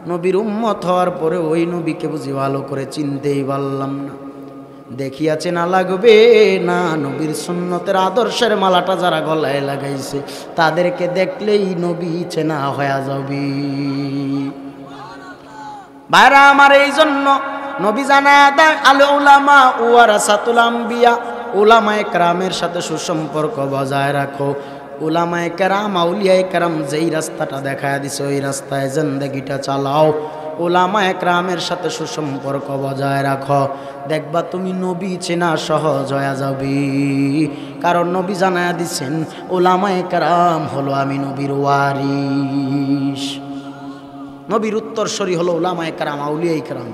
নবীর উম্মত হওয়ার পরে ওই নবীকে বুঝি ভালো করে চিনতেই পারলাম না। দেখিয়া চেনা লাগবে না, নবীর সুন্নতের আদর্শের মালাটা যারা গলায় লাগাইছে তাদেরকে দেখলেই নবী চেনা হয়ে যাবে। ভাইরা আমার, এই জন্য নবী জানা দেয় আল উলামা ওয়ারাসাতুল আম্বিয়া, উলামায়ে কেরামের সাথে সুসম্পর্ক বজায় রাখো। উলামায়ে কেরাম, আউলিয়ায়ে কেরাম যেই রাস্তাটা দেখায় দিছে ওই রাস্তায় জিন্দেগিটা চালাও। উলামায়ে কেরামের সাথে সুসম্পর্ক বজায় রাখো, দেখবা তুমি নবী চেনা সহজ হয়ে যাবে। কারণ নবী জানায়া দিছেন উলামায়ে কেরাম হলো আমি নবীর ওয়ারিস, নবীর উত্তরসূরি হলো উলামায়ে কেরাম, আউলিয়ায়ে কেরাম।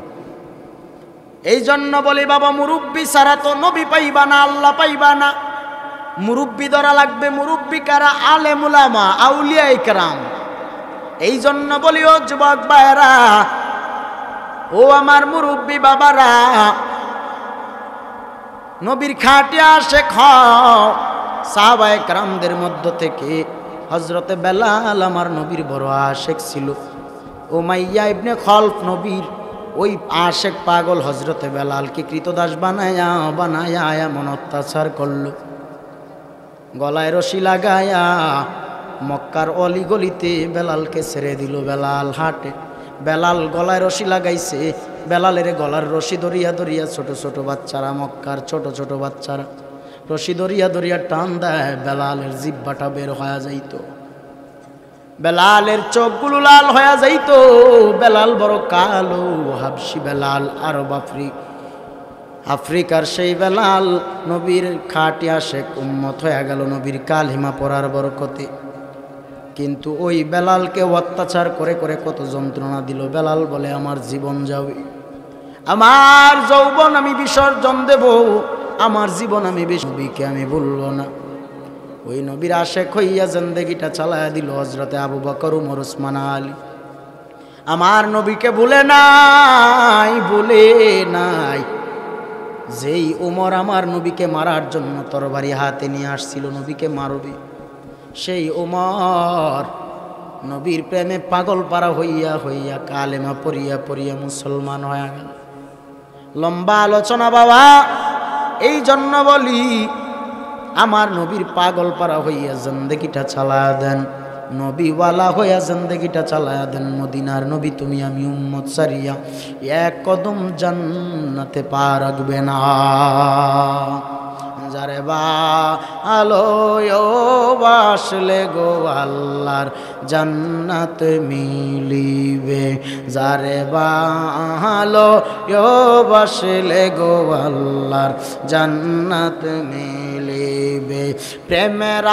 এই জন্য বলি বাবা, মুরব্বী ছাড়া তো নবী পাইবা না, আল্লাহ পাইবা না। মুরব্বী ধরা লাগবে। মুরব্বী কারা? আলেম উলামা, আউলিয়ায়ে কেরাম। এই জন্য বলি ও যুবক ভাইরা, ও আমার মুরব্বী বাবারা, নবীর খাটিয়া আশেক হও। সাহাবায়ে কেরামদের মধ্য থেকে হযরতে বেলাল আমার নবীর বড় আশেক ছিল। উমাইয়া ইবনে খলফ নবীর ওই আশেক পাগল হজরতে বেলালকে কৃতদাস বানায়া বানায়া এমন অত্যাচার করল, গলায় রশি লাগায়া মক্কার অলিগলিতে বেলালকে ছেড়ে দিল। বেলাল হাঁটে, বেলাল গলায় রশি লাগাইছে, বেলালের গলার রশি ধরিয়া ধরিয়া ছোট ছোট বাচ্চারা, মক্কার ছোট ছোট বাচ্চারা রশি ধরিয়া ধরিয়া টান দেয়, বেলালের জিহ্বাটা বের হয়ে যাইত, বেলালের চোখগুলো লাল হয়ে যাইত। বেলাল বড় কালো, হাবশি বেলাল, আরব আফ্রিকার সেই বেলাল নবীর খাটি আশেক উম্মত হয়ে গেল নবীর কালিমা পড়ার বরকতে। কিন্তু ওই বেলালকে অত্যাচার করে করে কত যন্ত্রণা দিল। বেলাল বলে আমার জীবন যাবে, আমার যৌবন আমি বিসর্জন দেব, আমার জীবন আমি নবীকে আমি বলবো না। ওই নবীর আশেক হইয়া জিন্দেগিটা চালায়া দিল হযরতে আবু বকর, উমর, ওসমান, আলী। আমার নবীকে ভুলে নাই, ভুলে নাই। যেই উমর আমার নবীকে মারার জন্য তরবারি হাতে নিয়ে আসছিল, নবীকে মারবে, সেই উমর নবীর প্রেমে পাগল পারা হইয়া হইয়া কালেমা পড়িয়া পড়িয়া মুসলমান হয়ে গেল। লম্বা আলোচনা বাবা, এই জন্য বলি আমার নবীর পাগল পারা হইয়া জিন্দেগিটা চালায়া দেন, নবীওয়ালা হইয়া জিন্দেগিটা চালায়া দেন। মদিনার নবী তুমি আমি উম্মত সারিয়া এক কদম জান্নাতে পা রাখবে না। যারে ভালোয় বাসলে গো আল্লাহর জান্নাত মিলিবে, যারে ভালোয় বাসলে গো আল্লাহর জান্নাত মিলিবে। প্রেমের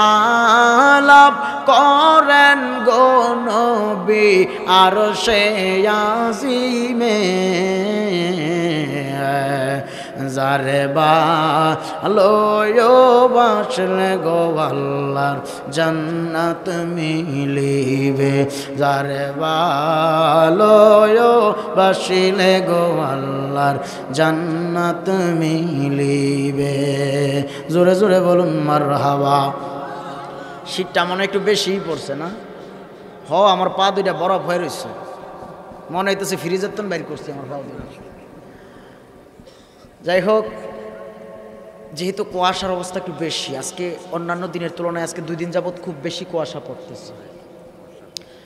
আলাপ করেন গো নবী আরশে আজিমে, যারে ভালোয় বাসলে গো আল্লাহর জান্নাত মিলিবে, যারে ভালোয় বাসলে গো আল্লাহর জান্নাত মিলিবে। জোরে জোরে বলুন মারহাবা। শীতটা মনে একটু বেশিই পড়ছে না? আমার পা দুইটা বরফ হয়ে রয়েছে, মনে হইতেছে ফ্রিজের তো বাইর করছি আমার পা দুইটা। যাই হোক, যেহেতু কুয়াশার অবস্থা একটু বেশি আজকে, অন্যান্য দিনের তুলনায় আজকে 2 দিন যাবৎ খুব বেশি কুয়াশা পড়তেছে।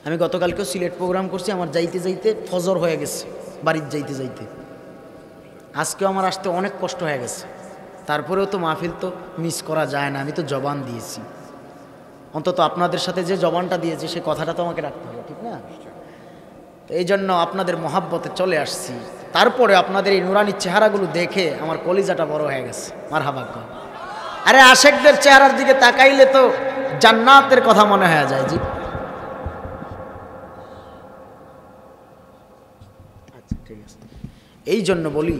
আমি গতকালকেও সিলেট প্রোগ্রাম করছি, আমার যাইতে যাইতে ফজর হয়ে গেছে, বাড়ির যাইতে যাইতে। আজকেও আমার আসতে অনেক কষ্ট হয়ে গেছে, তারপরেও তো মাহফিল তো মিস করা যায় না। আমি তো জবান দিয়েছি, অন্তত আপনাদের সাথে যে জবানটা দিয়েছি সে কথাটা তো আমাকে রাখতে হবে, ঠিক না? তো এই জন্য আপনাদের মহাব্বতে চলে আসছি। তারপরে আপনাদের এই নুরানি চেহারাগুলো দেখে আমার কলিজাটা বড় হয়ে গেছে। মারহাবা। আরে আশেকদের চেহারার দিকে তাকাইলে তো জান্নাতের কথা মনে হয়ে যায়। জি আচ্ছা, ঠিক আছে। এই জন্য বলি,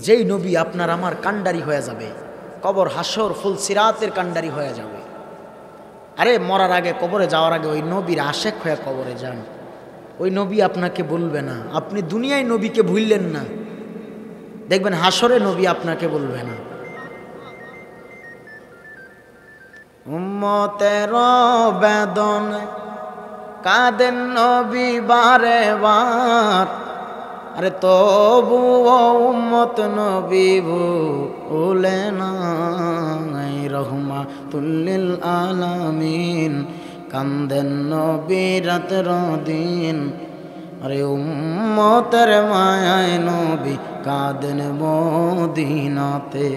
যেই নবী আপনার আমার কান্ডারি হয়ে যাবে, কবর হাসর ফুল সিরাতের কান্ডারি হয়ে যাবে। আরে মরার আগে, কবরে যাওয়ার আগে ওই নবীর আশেক হয়ে কবরে যান, ওই নবী আপনাকে বলবে না। আপনি দুনিয়ায় নবীকে ভুললেন না, দেখবেন হাসরে নবী আপনাকে বলবে না। উম্মতের বেদন কাঁদেন নবী বারে বার, আরে তবু উম্মত নবী ভুলে নাই। রহমাতুল লিল আলামিন কান্দেন নবী রাত দিন, আরে উম্মতের মায়ায় নবী কাঁদেন মদিনাতে।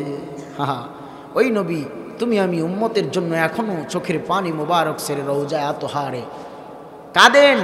ওই নবী তুমি আমি উম্মতের জন্য এখনো চোখের পানি মোবারক সেরে রওজায়ে আতহারে কাঁদেন।